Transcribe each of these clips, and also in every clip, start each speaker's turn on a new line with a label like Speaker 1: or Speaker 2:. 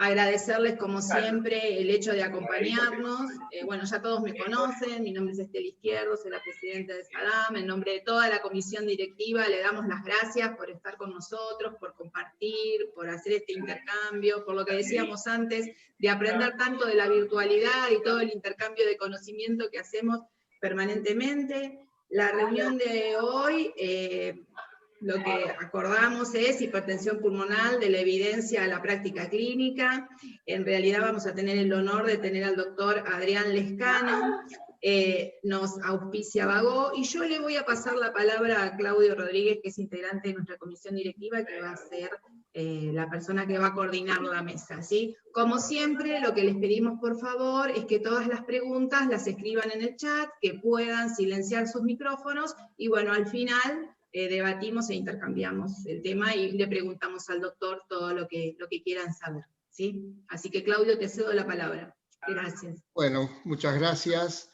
Speaker 1: Agradecerles, como siempre, el hecho de acompañarnos. Bueno, ya todos me conocen, mi nombre es Estel Izquierdo, soy la presidenta de SADAM. En nombre de toda la comisión directiva le damos las gracias por estar con nosotros, por compartir, por hacer este intercambio, por lo que decíamos antes, de aprender tanto de la virtualidad y todo el intercambio de conocimiento que hacemos permanentemente. La reunión de hoy, lo que acordamos es hipertensión pulmonar, de la evidencia a la práctica clínica. En realidad vamos a tener el honor de tener al doctor Adrián Lescano, nos auspicia Bagó, y yo le voy a pasar la palabra a Claudio Rodríguez, que es integrante de nuestra comisión directiva, que va a ser la persona que va a coordinar la mesa, ¿sí? Como siempre, lo que les pedimos, por favor, es que todas las preguntas las escriban en el chat, que puedan silenciar sus micrófonos, y bueno, al final debatimos e intercambiamos el tema y le preguntamos al doctor todo lo que quieran saber, ¿sí? Así que, Claudio, te cedo la palabra. Gracias.
Speaker 2: Bueno, muchas gracias.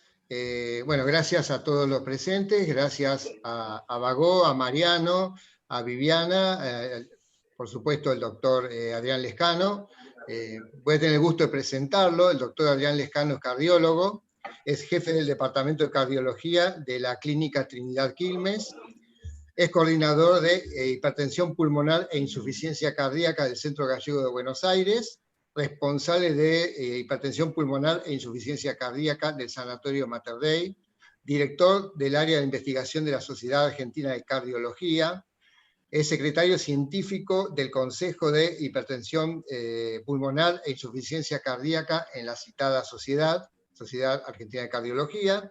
Speaker 2: Bueno, gracias a todos los presentes, gracias a Bagó, a Mariano, a Viviana, por supuesto el doctor Adrián Lescano. Voy a tener el gusto de presentarlo. El doctor Adrián Lescano es cardiólogo, es jefe del Departamento de Cardiología de la Clínica Trinidad Quilmes, es coordinador de hipertensión pulmonar e insuficiencia cardíaca del Centro Gallego de Buenos Aires, responsable de hipertensión pulmonar e insuficiencia cardíaca del Sanatorio Mater Dei, director del área de investigación de la Sociedad Argentina de Cardiología, es secretario científico del Consejo de Hipertensión Pulmonar e Insuficiencia Cardíaca en la citada Sociedad Argentina de Cardiología,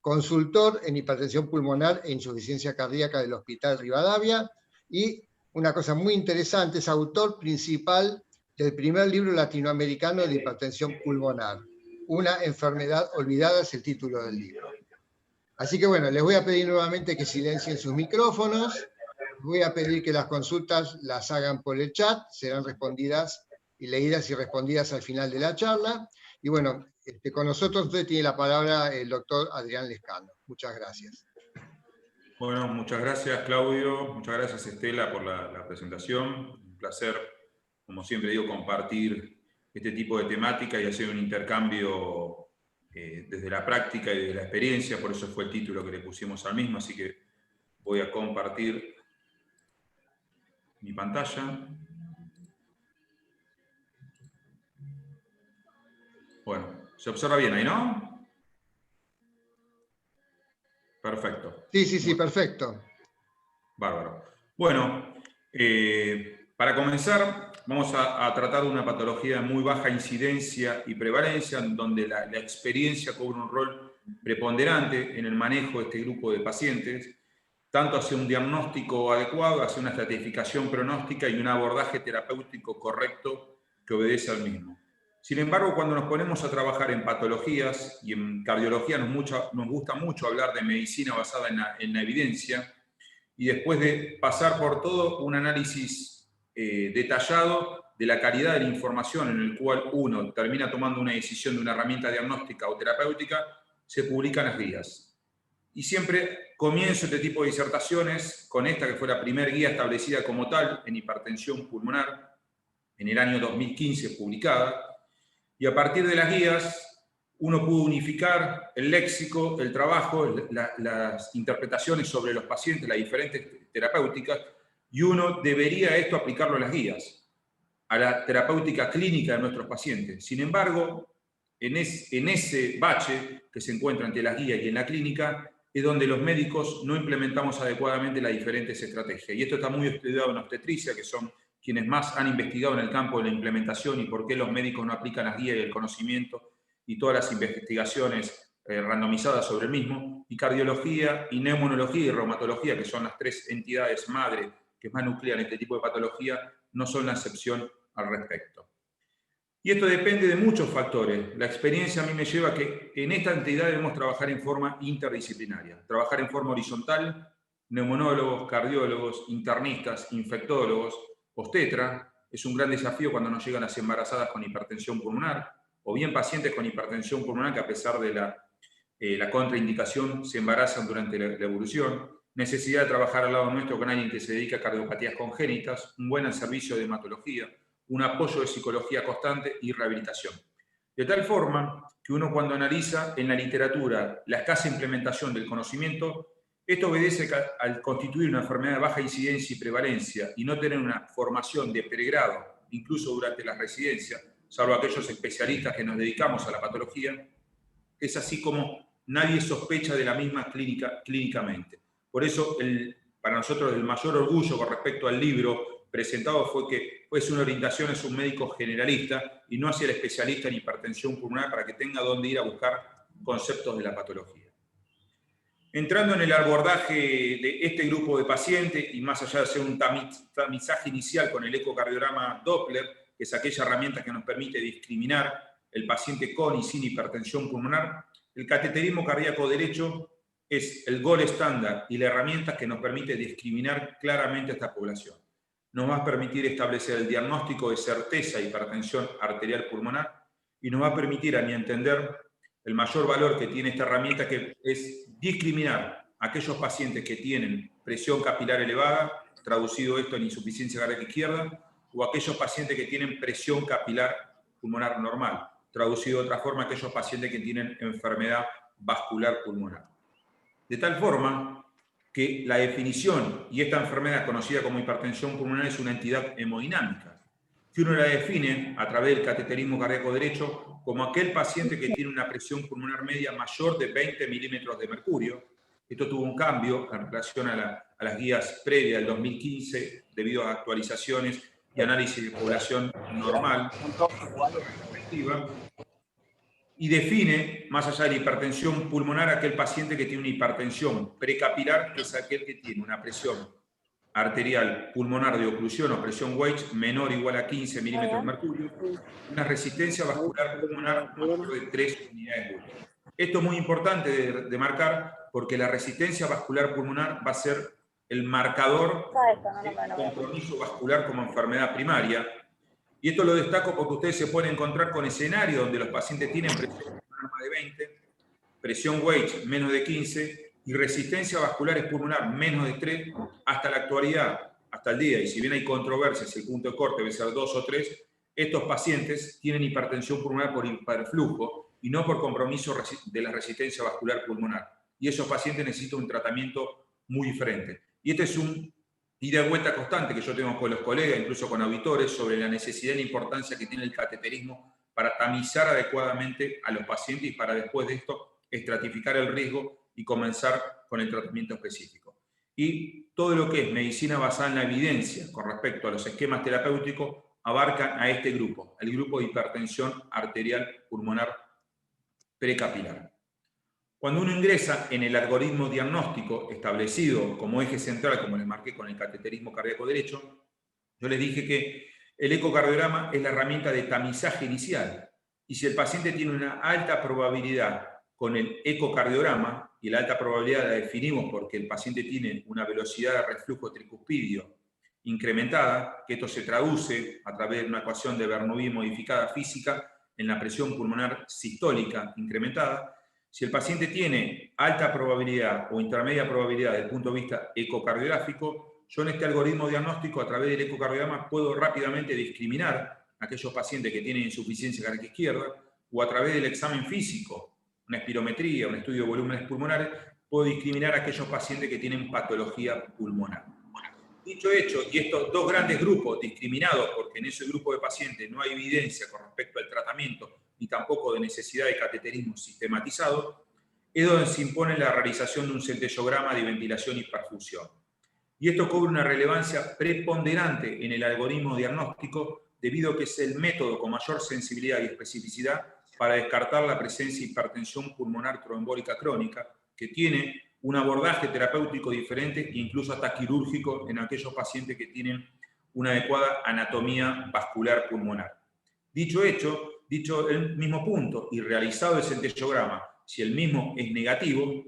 Speaker 2: consultor en hipertensión pulmonar e insuficiencia cardíaca del Hospital Rivadavia, y una cosa muy interesante, es autor principal del primer libro latinoamericano de hipertensión pulmonar. Una enfermedad olvidada es el título del libro. Así que bueno, les voy a pedir nuevamente que silencien sus micrófonos, voy a pedir que las consultas las hagan por el chat, serán respondidas y leídas y respondidas al final de la charla. Y bueno, con nosotros usted tiene la palabra el doctor Adrián Lescano. Muchas gracias.
Speaker 3: Bueno, muchas gracias Claudio, muchas gracias Estela por la presentación. Un placer, como siempre digo, compartir este tipo de temática y hacer un intercambio desde la práctica y desde la experiencia, por eso fue el título que le pusimos al mismo, así que voy a compartir mi pantalla. Bueno, se observa bien ahí, ¿no? Perfecto.
Speaker 2: Sí, perfecto.
Speaker 3: Bárbaro. Bueno, para comenzar, vamos a tratar de una patología de muy baja incidencia y prevalencia, en donde la experiencia cobra un rol preponderante en el manejo de este grupo de pacientes, tanto hacia un diagnóstico adecuado, hacia una estratificación pronóstica y un abordaje terapéutico correcto que obedece al mismo. Sin embargo, cuando nos ponemos a trabajar en patologías y en cardiología, nos gusta mucho hablar de medicina basada en la evidencia, y después de pasar por todo un análisis detallado de la calidad de la información en el cual uno termina tomando una decisión de una herramienta diagnóstica o terapéutica, se publican las guías. Y siempre comienzo este tipo de disertaciones con esta, que fue la primera guía establecida como tal en hipertensión pulmonar, en el año 2015 publicada, y a partir de las guías uno pudo unificar el léxico, el trabajo, las interpretaciones sobre los pacientes, las diferentes terapéuticas, y uno debería esto aplicarlo a las guías, a la terapéutica clínica de nuestros pacientes. Sin embargo, en ese bache que se encuentra entre las guías y en la clínica, es donde los médicos no implementamos adecuadamente las diferentes estrategias. Y esto está muy estudiado en obstetricia, que son quienes más han investigado en el campo de la implementación y por qué los médicos no aplican las guías y el conocimiento y todas las investigaciones randomizadas sobre el mismo, y cardiología y neumonología y reumatología, que son las tres entidades madre que más nuclean este tipo de patología, no son la excepción al respecto. Y esto depende de muchos factores. La experiencia a mí me lleva a que en esta entidad debemos trabajar en forma interdisciplinaria, trabajar en forma horizontal, neumonólogos, cardiólogos, internistas, infectólogos, obstetra. Es un gran desafío cuando nos llegan las embarazadas con hipertensión pulmonar, o bien pacientes con hipertensión pulmonar que a pesar de la contraindicación se embarazan durante la evolución. Necesidad de trabajar al lado nuestro con alguien que se dedica a cardiopatías congénitas, un buen servicio de hematología, un apoyo de psicología constante y rehabilitación. De tal forma que uno, cuando analiza en la literatura la escasa implementación del conocimiento, esto obedece al constituir una enfermedad de baja incidencia y prevalencia y no tener una formación de pregrado, incluso durante la residencia, salvo aquellos especialistas que nos dedicamos a la patología, es así como nadie sospecha de la misma clínicamente. Por eso, para nosotros, el mayor orgullo con respecto al libro presentado fue que fuese una orientación hacia un médico generalista y no hacia el especialista en hipertensión pulmonar, para que tenga dónde ir a buscar conceptos de la patología. Entrando en el abordaje de este grupo de pacientes, y más allá de hacer un tamizaje inicial con el ecocardiograma Doppler, que es aquella herramienta que nos permite discriminar el paciente con y sin hipertensión pulmonar, el cateterismo cardíaco derecho es el gold estándar y la herramienta que nos permite discriminar claramente a esta población. Nos va a permitir establecer el diagnóstico de certeza de hipertensión arterial pulmonar y nos va a permitir, a mi entender, el mayor valor que tiene esta herramienta, que es discriminar a aquellos pacientes que tienen presión capilar elevada, traducido esto en insuficiencia cardíaca izquierda, o aquellos pacientes que tienen presión capilar pulmonar normal, traducido de otra forma, aquellos pacientes que tienen enfermedad vascular pulmonar. De tal forma que la definición, y esta enfermedad conocida como hipertensión pulmonar, es una entidad hemodinámica, que uno la define a través del cateterismo cardíaco derecho como aquel paciente que tiene una presión pulmonar media mayor de 20 milímetros de mercurio. Esto tuvo un cambio en relación a las guías previas del 2015 debido a actualizaciones y análisis de población normal, y define, más allá de la hipertensión pulmonar, aquel paciente que tiene una hipertensión precapilar, que es aquel que tiene una presión arterial pulmonar de oclusión o presión Wedge menor o igual a 15 milímetros de mercurio, una resistencia vascular pulmonar mayor de 3 unidades de Woolf. Esto es muy importante de marcar, porque la resistencia vascular pulmonar va a ser el marcador del compromiso vascular como enfermedad primaria. Y esto lo destaco porque ustedes se pueden encontrar con escenarios donde los pacientes tienen presión pulmonar más de 20, presión Wedge menos de 15 y resistencia vascular pulmonar menos de 3, hasta la actualidad, hasta el día. Y si bien hay controversias, el punto de corte debe ser 2 o 3, estos pacientes tienen hipertensión pulmonar por hiperflujo y no por compromiso de la resistencia vascular pulmonar. Y esos pacientes necesitan un tratamiento muy diferente. Y este es un ida y vuelta constante que yo tengo con los colegas, incluso con auditores, sobre la necesidad y la importancia que tiene el cateterismo para tamizar adecuadamente a los pacientes y para después de esto estratificar el riesgo y comenzar con el tratamiento específico. Y todo lo que es medicina basada en la evidencia con respecto a los esquemas terapéuticos abarcan a este grupo, el grupo de hipertensión arterial pulmonar precapilar. Cuando uno ingresa en el algoritmo diagnóstico establecido como eje central, como les marqué con el cateterismo cardíaco derecho, yo les dije que el ecocardiograma es la herramienta de tamizaje inicial. Y si el paciente tiene una alta probabilidad con el ecocardiograma, y la alta probabilidad la definimos porque el paciente tiene una velocidad de reflujo tricuspidio incrementada, que esto se traduce a través de una ecuación de Bernoulli modificada física en la presión pulmonar sistólica incrementada. Si el paciente tiene alta probabilidad o intermedia probabilidad desde el punto de vista ecocardiográfico, yo en este algoritmo diagnóstico, a través del ecocardiograma, puedo rápidamente discriminar a aquellos pacientes que tienen insuficiencia cardíaca izquierda, o a través del examen físico, una espirometría, un estudio de volúmenes pulmonares, puedo discriminar a aquellos pacientes que tienen patología pulmonar. Dicho hecho, y estos dos grandes grupos discriminados, porque en ese grupo de pacientes no hay evidencia con respecto al tratamiento, ni tampoco de necesidad de cateterismo sistematizado, es donde se impone la realización de un centellograma de ventilación y perfusión. Y esto cobra una relevancia preponderante en el algoritmo diagnóstico, debido a que es el método con mayor sensibilidad y especificidad para descartar la presencia de hipertensión pulmonar tromboembólica crónica, que tiene un abordaje terapéutico diferente e incluso hasta quirúrgico en aquellos pacientes que tienen una adecuada anatomía vascular pulmonar. Dicho el mismo punto y realizado el centellograma, si el mismo es negativo,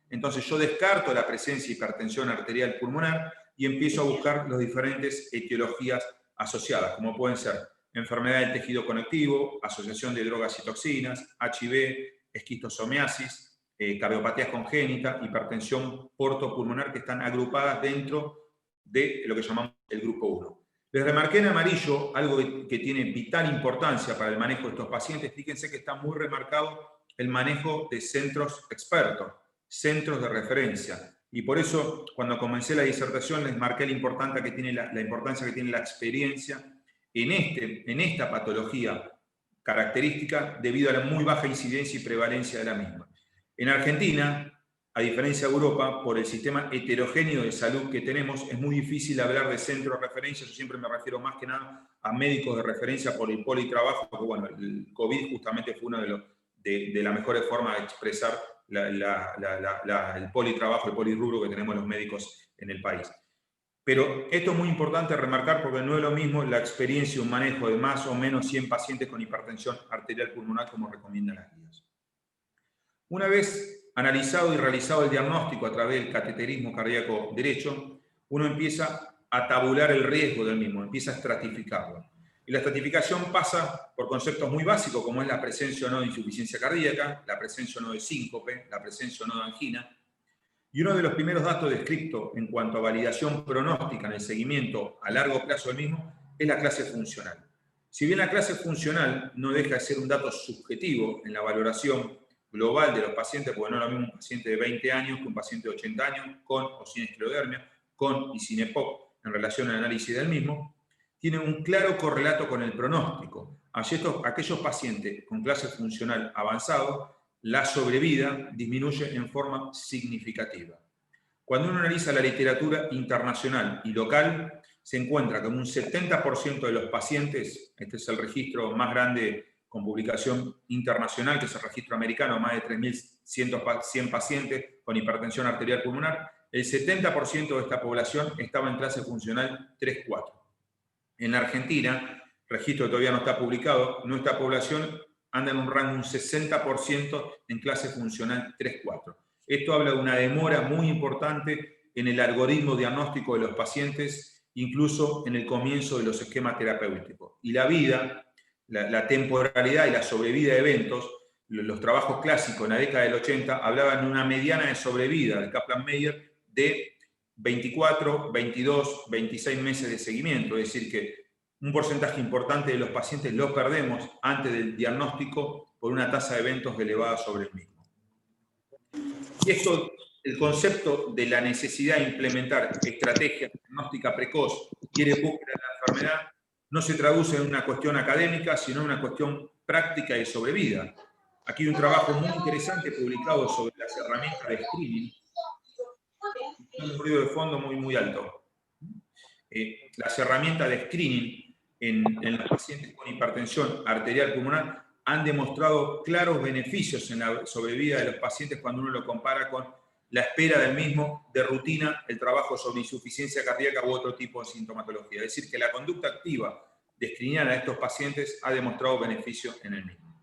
Speaker 3: entonces yo descarto la presencia de hipertensión arterial pulmonar y empiezo a buscar las diferentes etiologías asociadas, como pueden ser enfermedad del tejido conectivo, asociación de drogas y toxinas, HIV, esquistosomiasis, cardiopatías congénitas, hipertensión portopulmonar, que están agrupadas dentro de lo que llamamos el grupo 1. Les remarqué en amarillo algo que tiene vital importancia para el manejo de estos pacientes. Fíjense que está muy remarcado el manejo de centros expertos, centros de referencia. Y por eso, cuando comencé la disertación, les marqué la importancia que tiene la experiencia en esta patología característica debido a la muy baja incidencia y prevalencia de la misma. En Argentina, a diferencia de Europa, por el sistema heterogéneo de salud que tenemos, es muy difícil hablar de centro de referencia. Yo siempre me refiero más que nada a médicos de referencia por el politrabajo, porque bueno, el COVID justamente fue una de las mejores formas de expresar el politrabajo, el polirrubro que tenemos los médicos en el país. Pero esto es muy importante remarcar porque no es lo mismo la experiencia y un manejo de más o menos 100 pacientes con hipertensión arterial pulmonar como recomiendan las guías. Una vez analizado y realizado el diagnóstico a través del cateterismo cardíaco derecho, uno empieza a tabular el riesgo del mismo, empieza a estratificarlo. Y la estratificación pasa por conceptos muy básicos como es la presencia o no de insuficiencia cardíaca, la presencia o no de síncope, la presencia o no de angina. Y uno de los primeros datos descritos en cuanto a validación pronóstica en el seguimiento a largo plazo del mismo es la clase funcional. Si bien la clase funcional no deja de ser un dato subjetivo en la valoración global de los pacientes, porque no es lo mismo un paciente de 20 años que un paciente de 80 años, con o sin esclerodermia, con y sin EPOC, en relación al análisis del mismo, tiene un claro correlato con el pronóstico. Aquellos pacientes con clase funcional avanzado, la sobrevida disminuye en forma significativa. Cuando uno analiza la literatura internacional y local, se encuentra que un 70% de los pacientes, este es el registro más grande con publicación internacional, que es el registro americano, más de 3.100 pacientes con hipertensión arterial pulmonar, el 70% de esta población estaba en clase funcional 3-4. En Argentina, registro que todavía no está publicado, nuestra población anda en un rango un 60% en clase funcional 3-4. Esto habla de una demora muy importante en el algoritmo diagnóstico de los pacientes, incluso en el comienzo de los esquemas terapéuticos. Y la vida, la temporalidad y la sobrevida de eventos, los trabajos clásicos en la década del 80 hablaban de una mediana de sobrevida de Kaplan-Meier de 24, 22, 26 meses de seguimiento, es decir que un porcentaje importante de los pacientes lo perdemos antes del diagnóstico por una tasa de eventos elevada sobre el mismo. Y esto, el concepto de la necesidad de implementar estrategias diagnósticas precoz y de búsqueda de la enfermedad no se traduce en una cuestión académica, sino en una cuestión práctica de sobrevida. Aquí hay un trabajo muy interesante publicado sobre las herramientas de screening. Un ruido de fondo muy alto. Las herramientas de screening en los pacientes con hipertensión arterial pulmonar han demostrado claros beneficios en la sobrevida de los pacientes cuando uno lo compara con la espera del mismo de rutina, el trabajo sobre insuficiencia cardíaca u otro tipo de sintomatología. Es decir, que la conducta activa de screenear a estos pacientes ha demostrado beneficios en el mismo.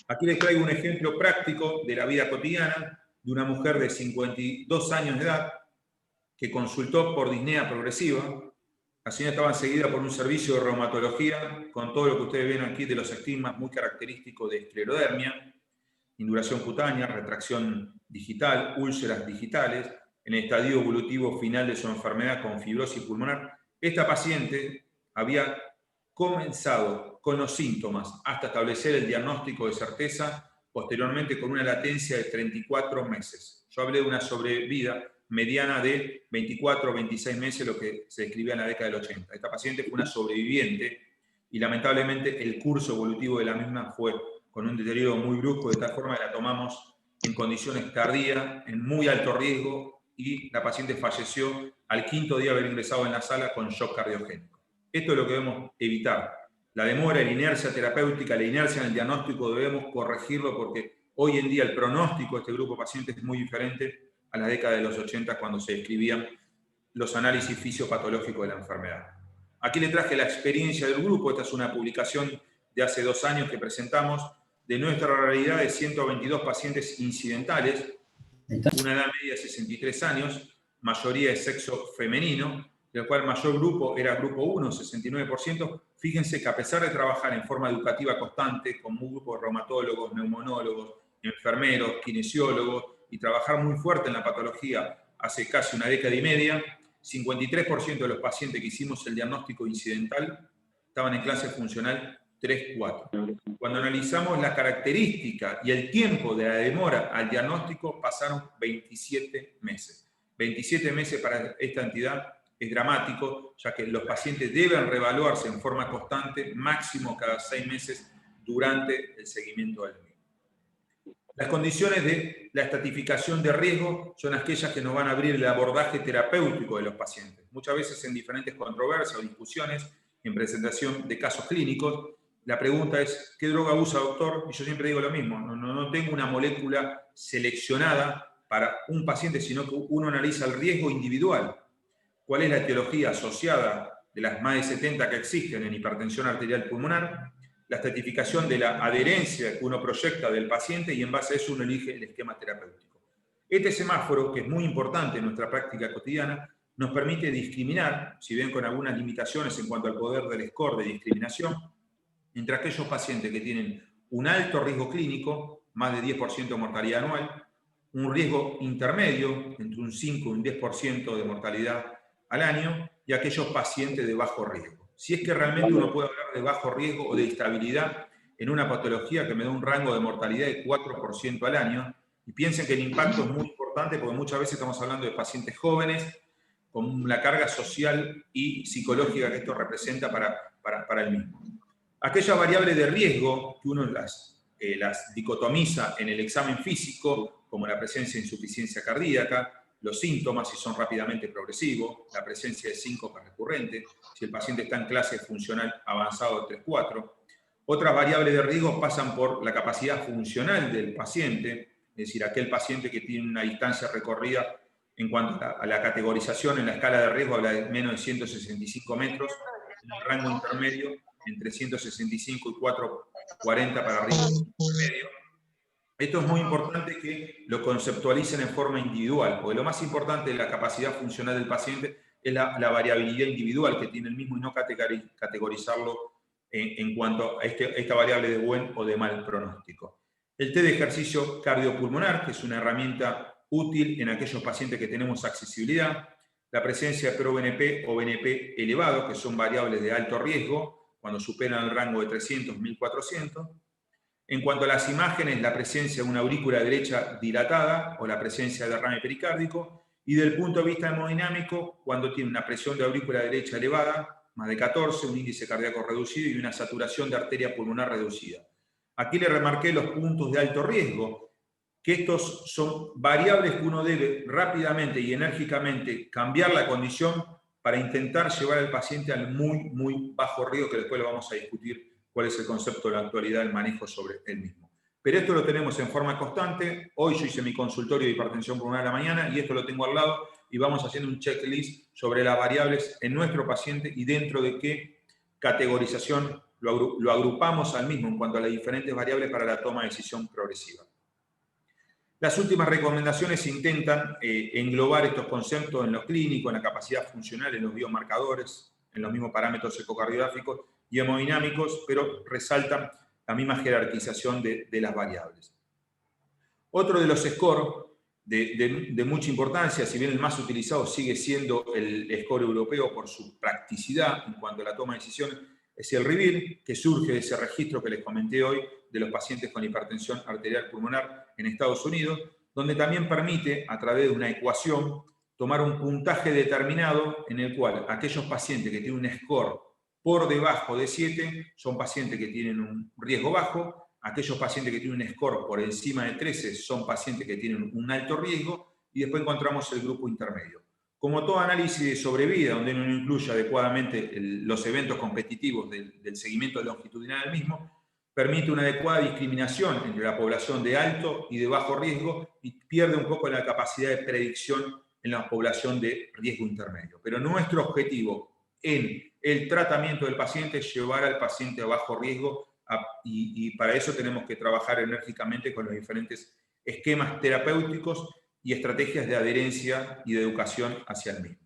Speaker 3: Aquí les traigo un ejemplo práctico de la vida cotidiana de una mujer de 52 años de edad que consultó por disnea progresiva. La señora estaba seguida por un servicio de reumatología con todo lo que ustedes ven aquí de los estigmas muy característicos de esclerodermia, induración cutánea, retracción digital, úlceras digitales, en el estadio evolutivo final de su enfermedad con fibrosis pulmonar. Esta paciente había comenzado con los síntomas hasta establecer el diagnóstico de certeza, posteriormente con una latencia de 34 meses. Yo hablé de una sobrevida mediana de 24 o 26 meses, lo que se describía en la década del 80. Esta paciente fue una sobreviviente y lamentablemente el curso evolutivo de la misma fue con un deterioro muy brusco, de tal forma que la tomamos en condiciones tardías, en muy alto riesgo, y la paciente falleció al quinto día de haber ingresado en la sala con shock cardiogénico. Esto es lo que debemos evitar. La demora, la inercia terapéutica, la inercia en el diagnóstico debemos corregirlo porque hoy en día el pronóstico de este grupo de pacientes es muy diferente a la década de los 80 cuando se describían los análisis fisiopatológicos de la enfermedad. Aquí le traje la experiencia del grupo. Esta es una publicación de hace 2 años que presentamos de nuestra realidad de 122 pacientes incidentales, una edad media de 63 años, mayoría de sexo femenino, del cual el mayor grupo era grupo 1, 69%. Fíjense que a pesar de trabajar en forma educativa constante con un grupo de reumatólogos, neumonólogos, enfermeros, kinesiólogos, y trabajar muy fuerte en la patología hace casi una década y media, 53% de los pacientes que hicimos el diagnóstico incidental estaban en clase funcional 3-4. Cuando analizamos la característica y el tiempo de la demora al diagnóstico, pasaron 27 meses. 27 meses para esta entidad es dramático, ya que los pacientes deben reevaluarse en forma constante, máximo cada 6 meses durante el seguimiento del mismo. Las condiciones de la estratificación de riesgo son aquellas que nos van a abrir el abordaje terapéutico de los pacientes. Muchas veces en diferentes controversias o discusiones, en presentación de casos clínicos, la pregunta es, ¿qué droga usa, doctor? Y yo siempre digo lo mismo, no tengo una molécula seleccionada para un paciente, sino que uno analiza el riesgo individual. ¿Cuál es la etiología asociada de las más de 70 que existen en hipertensión arterial pulmonar? La estratificación de la adherencia que uno proyecta del paciente y en base a eso uno elige el esquema terapéutico. Este semáforo, que es muy importante en nuestra práctica cotidiana, nos permite discriminar, si bien con algunas limitaciones en cuanto al poder del score de discriminación, entre aquellos pacientes que tienen un alto riesgo clínico, más de 10% de mortalidad anual, un riesgo intermedio, entre un 5 y un 10% de mortalidad al año, y aquellos pacientes de bajo riesgo. Si es que realmente uno puede hablar de bajo riesgo o de estabilidad en una patología que me da un rango de mortalidad de 4% al año, y piensen que el impacto es muy importante porque muchas veces estamos hablando de pacientes jóvenes con la carga social y psicológica que esto representa para el mismo. Aquellas variables de riesgo que uno las dicotomiza en el examen físico, como la presencia de insuficiencia cardíaca, los síntomas si son rápidamente progresivos, la presencia de síncope recurrente, si el paciente está en clase funcional avanzado de 3-4. Otras variables de riesgo pasan por la capacidad funcional del paciente, es decir, aquel paciente que tiene una distancia recorrida en cuanto a la categorización en la escala de riesgo, habla de menos de 165 metros, en el rango intermedio entre 165 y 440 para arriba intermedio. Esto es muy importante que lo conceptualicen en forma individual, porque lo más importante de la capacidad funcional del paciente es la variabilidad individual que tiene el mismo y no categorizarlo en cuanto a esta variable de buen o de mal pronóstico. El test de ejercicio cardiopulmonar, que es una herramienta útil en aquellos pacientes que tenemos accesibilidad, la presencia de ProBNP o BNP elevado, que son variables de alto riesgo, cuando superan el rango de 300, 1400. En cuanto a las imágenes, la presencia de una aurícula derecha dilatada o la presencia de derrame pericárdico, y del punto de vista hemodinámico, cuando tiene una presión de aurícula derecha elevada, más de 14, un índice cardíaco reducido y una saturación de arteria pulmonar reducida. Aquí le remarqué los puntos de alto riesgo, que estos son variables que uno debe rápidamente y enérgicamente cambiar la condición para intentar llevar al paciente al muy, muy bajo riesgo, que después lo vamos a discutir cuál es el concepto de la actualidad del manejo sobre el mismo. Pero esto lo tenemos en forma constante. Hoy yo hice mi consultorio de hipertensión pulmonar a la mañana y esto lo tengo al lado y vamos haciendo un checklist sobre las variables en nuestro paciente y dentro de qué categorización lo agrupamos al mismo en cuanto a las diferentes variables para la toma de decisión progresiva. Las últimas recomendaciones intentan englobar estos conceptos en lo clínico, en la capacidad funcional, en los biomarcadores, en los mismos parámetros ecocardiográficos y hemodinámicos, pero resaltan la misma jerarquización de las variables. Otro de los scores de mucha importancia, si bien el más utilizado sigue siendo el score europeo por su practicidad en cuanto a la toma de decisiones, es el REVEAL, que surge de ese registro que les comenté hoy de los pacientes con hipertensión arterial pulmonar en Estados Unidos, donde también permite, a través de una ecuación, tomar un puntaje determinado en el cual aquellos pacientes que tienen un score por debajo de 7 son pacientes que tienen un riesgo bajo, aquellos pacientes que tienen un score por encima de 13 son pacientes que tienen un alto riesgo, y después encontramos el grupo intermedio. Como todo análisis de sobrevida, donde uno incluye adecuadamente los eventos competitivos del seguimiento longitudinal del mismo, permite una adecuada discriminación entre la población de alto y de bajo riesgo y pierde un poco la capacidad de predicción en la población de riesgo intermedio. Pero nuestro objetivo en el tratamiento del paciente es llevar al paciente a bajo riesgo y para eso tenemos que trabajar enérgicamente con los diferentes esquemas terapéuticos y estrategias de adherencia y de educación hacia el mismo.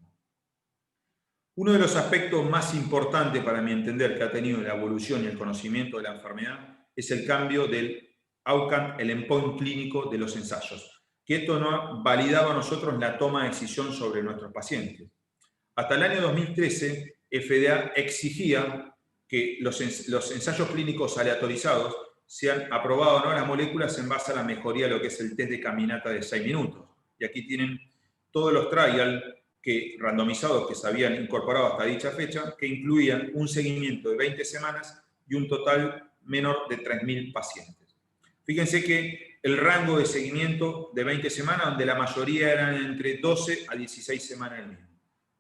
Speaker 3: Uno de los aspectos más importantes para mi entender que ha tenido la evolución y el conocimiento de la enfermedad es el cambio del outcome, el endpoint clínico de los ensayos, que esto nos ha validado a nosotros la toma de decisión sobre nuestros pacientes. Hasta el año 2013, FDA exigía que los ensayos clínicos aleatorizados sean aprobados o no las moléculas en base a la mejoría de lo que es el test de caminata de 6 minutos. Y aquí tienen todos los trials randomizados que se habían incorporado hasta dicha fecha, que incluían un seguimiento de 20 semanas y un total menor de 3.000 pacientes. Fíjense que el rango de seguimiento de 20 semanas, donde la mayoría eran entre 12 a 16 semanas el mismo.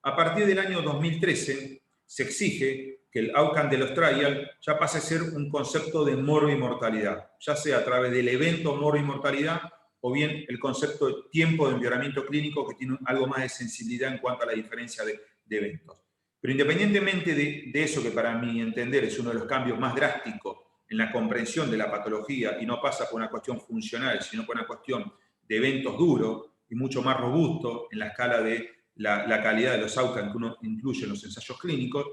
Speaker 3: A partir del año 2013 se exige que el outcome de los trials ya pase a ser un concepto de morbimortalidad, ya sea a través del evento morbimortalidad o bien el concepto de tiempo de empeoramiento clínico, que tiene algo más de sensibilidad en cuanto a la diferencia de eventos. Pero independientemente de eso, que para mi entender es uno de los cambios más drásticos en la comprensión de la patología, y no pasa por una cuestión funcional, sino por una cuestión de eventos duros y mucho más robusto en la escala de la calidad de los outcomes que uno incluye en los ensayos clínicos,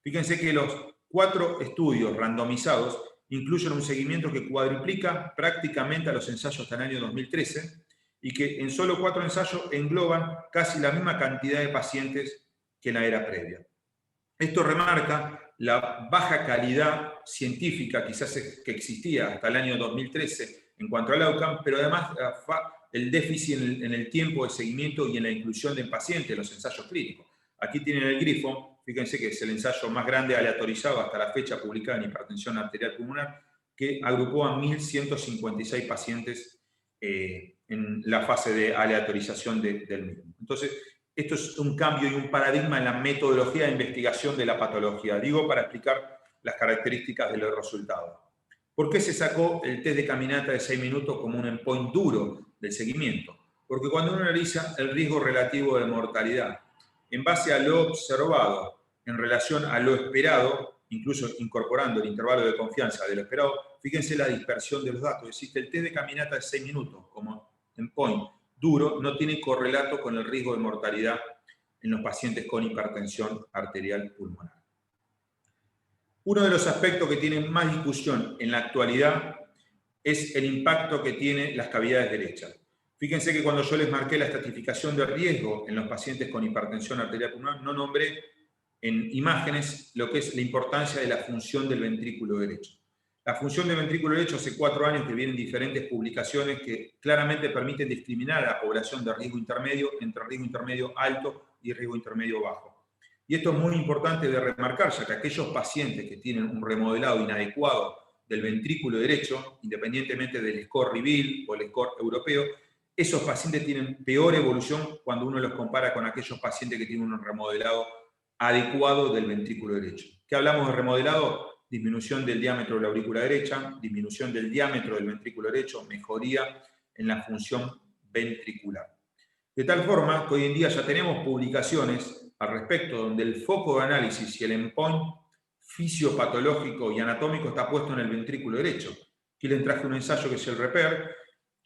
Speaker 3: fíjense que los 4 estudios randomizados incluyen un seguimiento que cuadruplica prácticamente a los ensayos hasta el año 2013 y que en solo 4 ensayos engloban casi la misma cantidad de pacientes que en la era previa. Esto remarca la baja calidad científica quizás que existía hasta el año 2013 en cuanto al outcome, pero además el déficit en el tiempo de seguimiento y en la inclusión de pacientes en los ensayos clínicos. Aquí tienen el grifo, fíjense que es el ensayo más grande aleatorizado hasta la fecha publicado en hipertensión arterial pulmonar, que agrupó a 1.156 pacientes en la fase de aleatorización del mismo. Entonces, esto es un cambio y un paradigma en la metodología de investigación de la patología. Digo, para explicar las características de los resultados. ¿Por qué se sacó el test de caminata de 6 minutos como un endpoint duro del seguimiento? Porque cuando uno analiza el riesgo relativo de mortalidad, en base a lo observado en relación a lo esperado, incluso incorporando el intervalo de confianza de lo esperado, fíjense la dispersión de los datos. Es decir, que el test de caminata de 6 minutos como endpoint duro no tiene correlato con el riesgo de mortalidad en los pacientes con hipertensión arterial pulmonar. Uno de los aspectos que tienen más discusión en la actualidad es el impacto que tienen las cavidades derechas. Fíjense que cuando yo les marqué la estratificación de riesgo en los pacientes con hipertensión arterial pulmonar, no nombré en imágenes lo que es la importancia de la función del ventrículo derecho. La función del ventrículo derecho hace 4 años que vienen diferentes publicaciones que claramente permiten discriminar a la población de riesgo intermedio entre riesgo intermedio alto y riesgo intermedio bajo. Y esto es muy importante de remarcar, ya que aquellos pacientes que tienen un remodelado inadecuado del ventrículo derecho, independientemente del score REVEAL o el score europeo, esos pacientes tienen peor evolución cuando uno los compara con aquellos pacientes que tienen un remodelado adecuado del ventrículo derecho. ¿Qué hablamos de remodelado? Disminución del diámetro de la aurícula derecha, disminución del diámetro del ventrículo derecho, mejoría en la función ventricular. De tal forma que hoy en día ya tenemos publicaciones al respecto donde el foco de análisis y el endpoint fisiopatológico y anatómico está puesto en el ventrículo derecho. Aquí les traje un ensayo que es el REPER,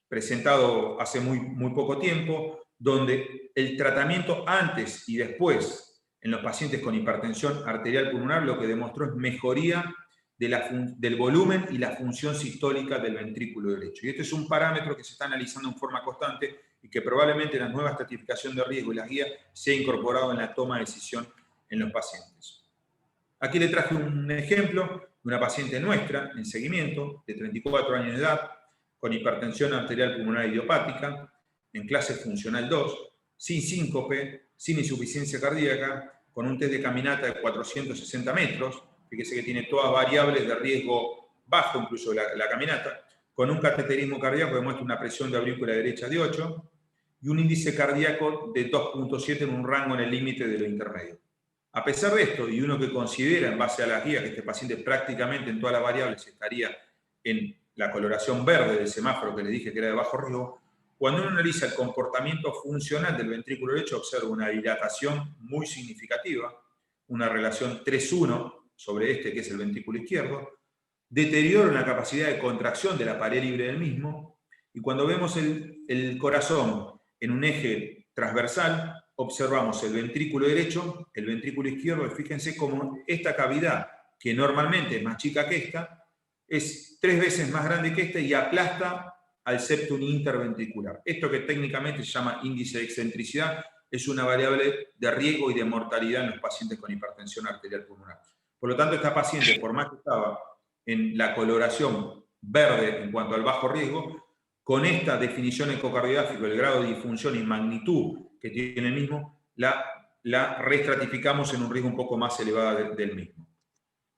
Speaker 3: presentado hace muy poco tiempo, donde el tratamiento antes y después en los pacientes con hipertensión arterial pulmonar lo que demostró es mejoría del volumen y la función sistólica del ventrículo derecho. Y este es un parámetro que se está analizando en forma constante y que probablemente en la nueva estratificación de riesgo y las guías sea incorporado en la toma de decisión en los pacientes. Aquí le traje un ejemplo de una paciente nuestra en seguimiento de 34 años de edad con hipertensión arterial pulmonar idiopática en clase funcional 2, sin síncope, sin insuficiencia cardíaca, con un test de caminata de 460 metros, fíjese que tiene todas variables de riesgo bajo, incluso la caminata, con un cateterismo cardíaco que muestra una presión de aurícula derecha de 8 y un índice cardíaco de 2.7 en un rango en el límite de lo intermedio. A pesar de esto, y uno que considera en base a las guías que este paciente prácticamente en todas las variables estaría en la coloración verde del semáforo que les dije que era de bajo riesgo, cuando uno analiza el comportamiento funcional del ventrículo derecho, observa una dilatación muy significativa, una relación 3:1 sobre este que es el ventrículo izquierdo, deterioro en la capacidad de contracción de la pared libre del mismo, y cuando vemos el corazón en un eje transversal, observamos el ventrículo derecho, el ventrículo izquierdo, y fíjense cómo esta cavidad, que normalmente es más chica que esta, es 3 veces más grande que esta y aplasta al septum interventricular. Esto que técnicamente se llama índice de excentricidad, es una variable de riesgo y de mortalidad en los pacientes con hipertensión arterial pulmonar. Por lo tanto, esta paciente, por más que estaba en la coloración verde en cuanto al bajo riesgo, con esta definición ecocardiográfica, el grado de disfunción y magnitud que tiene el mismo, la reestratificamos en un riesgo un poco más elevado del mismo.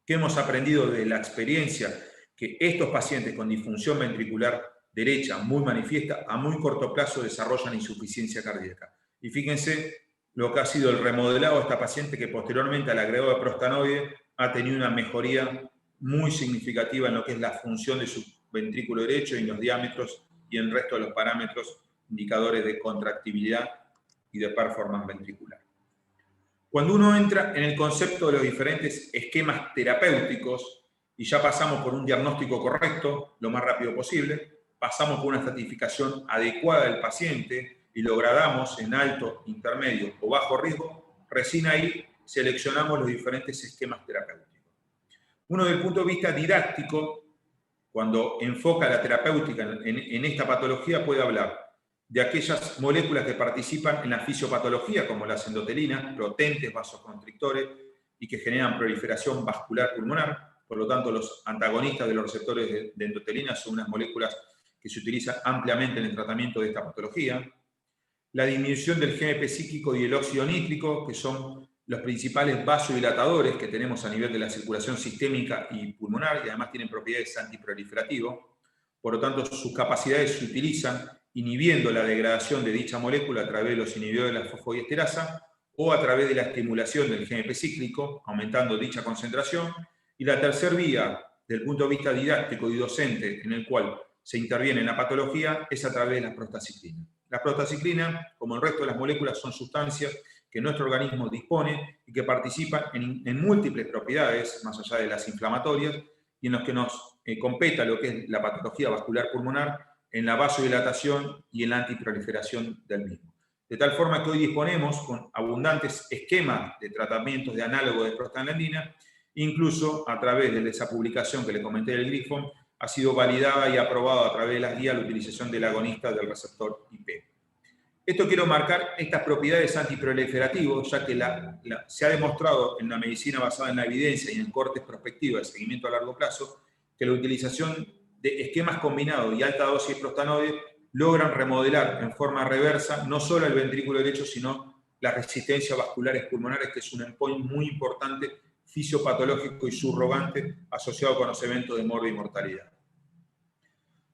Speaker 3: ¿Qué hemos aprendido de la experiencia? Que estos pacientes con disfunción ventricular derecha muy manifiesta, a muy corto plazo desarrollan insuficiencia cardíaca. Y fíjense lo que ha sido el remodelado de esta paciente, que posteriormente al agregado de prostanoide ha tenido una mejoría muy significativa en lo que es la función de su ventrículo derecho y en los diámetros y en el resto de los parámetros indicadores de contractibilidad y de performance ventricular. Cuando uno entra en el concepto de los diferentes esquemas terapéuticos y ya pasamos por un diagnóstico correcto lo más rápido posible, pasamos por una estratificación adecuada del paciente y lo gradamos en alto, intermedio o bajo riesgo, recién ahí seleccionamos los diferentes esquemas terapéuticos. Uno, desde el punto de vista didáctico, cuando enfoca la terapéutica en esta patología, puede hablar de aquellas moléculas que participan en la fisiopatología, como las endotelinas, potentes vasoconstrictores y que generan proliferación vascular pulmonar. Por lo tanto, los antagonistas de los receptores de endotelinas son unas moléculas que se utilizan ampliamente en el tratamiento de esta patología. La disminución del GMP psíquico y el óxido nítrico, que son los principales vasodilatadores que tenemos a nivel de la circulación sistémica y pulmonar, y además tienen propiedades antiproliferativas. Por lo tanto, sus capacidades se utilizan inhibiendo la degradación de dicha molécula a través de los inhibidores de la fosfodiesterasa o a través de la estimulación del GMP cíclico, aumentando dicha concentración. Y la tercera vía, desde el punto de vista didáctico y docente, en el cual se interviene en la patología, es a través de la prostaciclina. La prostaciclina, como el resto de las moléculas, son sustancias que nuestro organismo dispone y que participan en múltiples propiedades, más allá de las inflamatorias, y en los que nos competa lo que es la patología vascular pulmonar, en la vasodilatación y en la antiproliferación del mismo. De tal forma que hoy disponemos con abundantes esquemas de tratamientos de análogo de prostaglandina, incluso a través de esa publicación que le comenté del Grifo, ha sido validada y aprobada a través de las guías la utilización del agonista del receptor IP. Esto quiero marcar estas propiedades antiproliferativas, ya que se ha demostrado en la medicina basada en la evidencia y en cortes prospectivos de seguimiento a largo plazo, que la utilización de esquemas combinados y alta dosis de prostanoide logran remodelar en forma reversa no solo el ventrículo derecho, sino la resistencia vasculares pulmonares, que es un endpoint muy importante, fisiopatológico y subrogante, asociado con los eventos de muerte y mortalidad.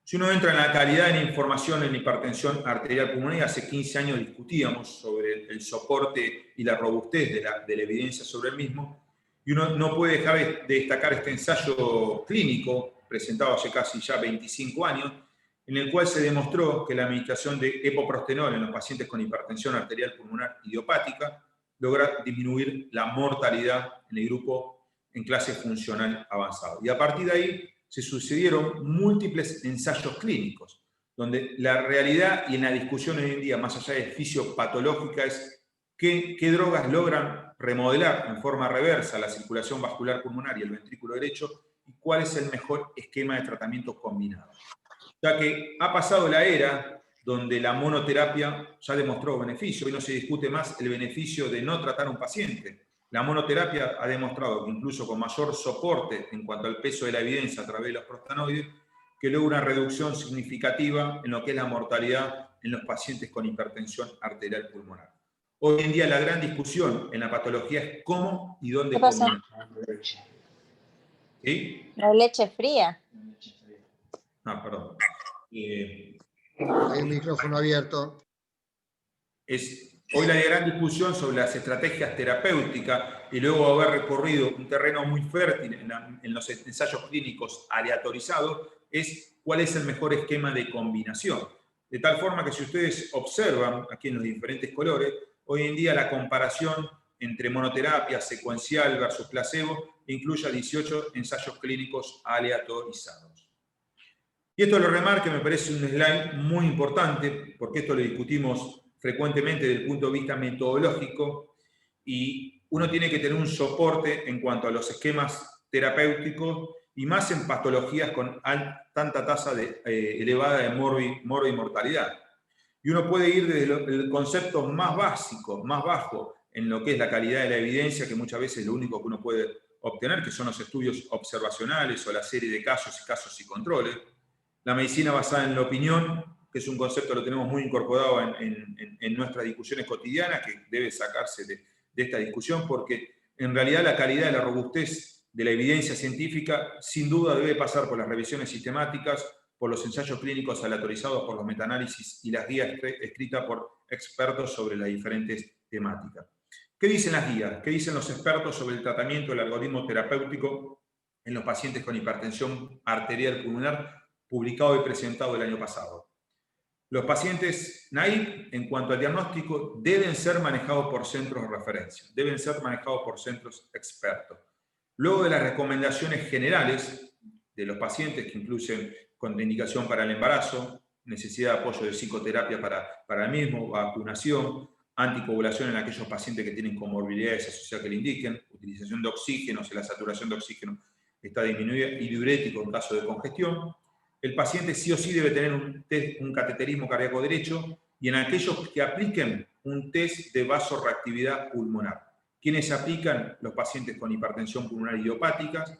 Speaker 3: Si uno entra en la calidad de la información en hipertensión arterial pulmonar, hace 15 años discutíamos sobre el soporte y la robustez de la evidencia sobre el mismo, y uno no puede dejar de destacar este ensayo clínico presentado hace casi ya 25 años, en el cual se demostró que la administración de epoprostenol en los pacientes con hipertensión arterial pulmonar idiopática logra disminuir la mortalidad en el grupo en clase funcional avanzado. Y a partir de ahí se sucedieron múltiples ensayos clínicos, donde la realidad y en la discusión hoy en día, más allá de fisiopatológica, es qué drogas logran remodelar en forma reversa la circulación vascular pulmonar y el ventrículo derecho, y cuál es el mejor esquema de tratamiento combinado. Ya que ha pasado la era donde la monoterapia ya demostró beneficio, hoy no se discute más el beneficio de no tratar a un paciente. La monoterapia ha demostrado que incluso con mayor soporte en cuanto al peso de la evidencia a través de los prostanoides, que logra una reducción significativa en lo que es la mortalidad en los pacientes con hipertensión arterial pulmonar. Hoy en día la gran discusión en la patología es cómo y dónde combinar. ¿Sí?
Speaker 4: La leche fría.
Speaker 3: Ah, perdón.
Speaker 2: Hay un micrófono abierto.
Speaker 3: Hoy la gran discusión sobre las estrategias terapéuticas y luego haber recorrido un terreno muy fértil en los ensayos clínicos aleatorizados es cuál es el mejor esquema de combinación. De tal forma que si ustedes observan aquí en los diferentes colores, hoy en día la comparación entre monoterapia secuencial versus placebo incluye 18 ensayos clínicos aleatorizados. Y esto lo remarque, me parece un slide muy importante, porque esto lo discutimos frecuentemente desde el punto de vista metodológico, y uno tiene que tener un soporte en cuanto a los esquemas terapéuticos, y más en patologías con tanta tasa elevada de morbi y mortalidad. Y uno puede ir desde el concepto más básico, más bajo, en lo que es la calidad de la evidencia, que muchas veces es lo único que uno puede obtener, que son los estudios observacionales o la serie de casos y controles. La medicina basada en la opinión, que es un concepto que lo tenemos muy incorporado en nuestras discusiones cotidianas, que debe sacarse de esta discusión, porque en realidad la calidad y la robustez de la evidencia científica sin duda debe pasar por las revisiones sistemáticas, por los ensayos clínicos aleatorizados, por los metaanálisis y las guías escritas por expertos sobre las diferentes temáticas. ¿Qué dicen las guías? ¿Qué dicen los expertos sobre el tratamiento del algoritmo terapéutico en los pacientes con hipertensión arterial pulmonar, publicado y presentado el año pasado? Los pacientes NAIP, en cuanto al diagnóstico, deben ser manejados por centros de referencia, deben ser manejados por centros expertos. Luego de las recomendaciones generales de los pacientes, que incluyen contraindicación para el embarazo, necesidad de apoyo de psicoterapia para el mismo, vacunación, anticoagulación en aquellos pacientes que tienen comorbilidades asociadas que le indiquen, utilización de oxígeno, si la saturación de oxígeno está disminuida, y diurético en caso de congestión. El paciente sí o sí debe tener un cateterismo cardíaco derecho, y en aquellos que apliquen un test de vasorreactividad pulmonar. ¿Quiénes aplican? Los pacientes con hipertensión pulmonar idiopáticas,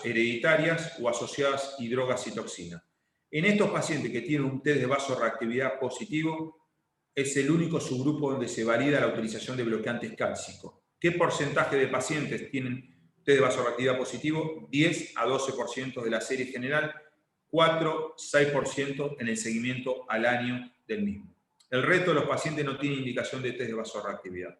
Speaker 3: hereditarias o asociadas a drogas y toxinas. En estos pacientes que tienen un test de vasorreactividad positivo, es el único subgrupo donde se valida la utilización de bloqueantes cálcicos. ¿Qué porcentaje de pacientes tienen test de vasorreactividad positivo? 10 a 12% de la serie general, 4-6% en el seguimiento al año del mismo. El resto de los pacientes no tiene indicación de test de vasorreactividad.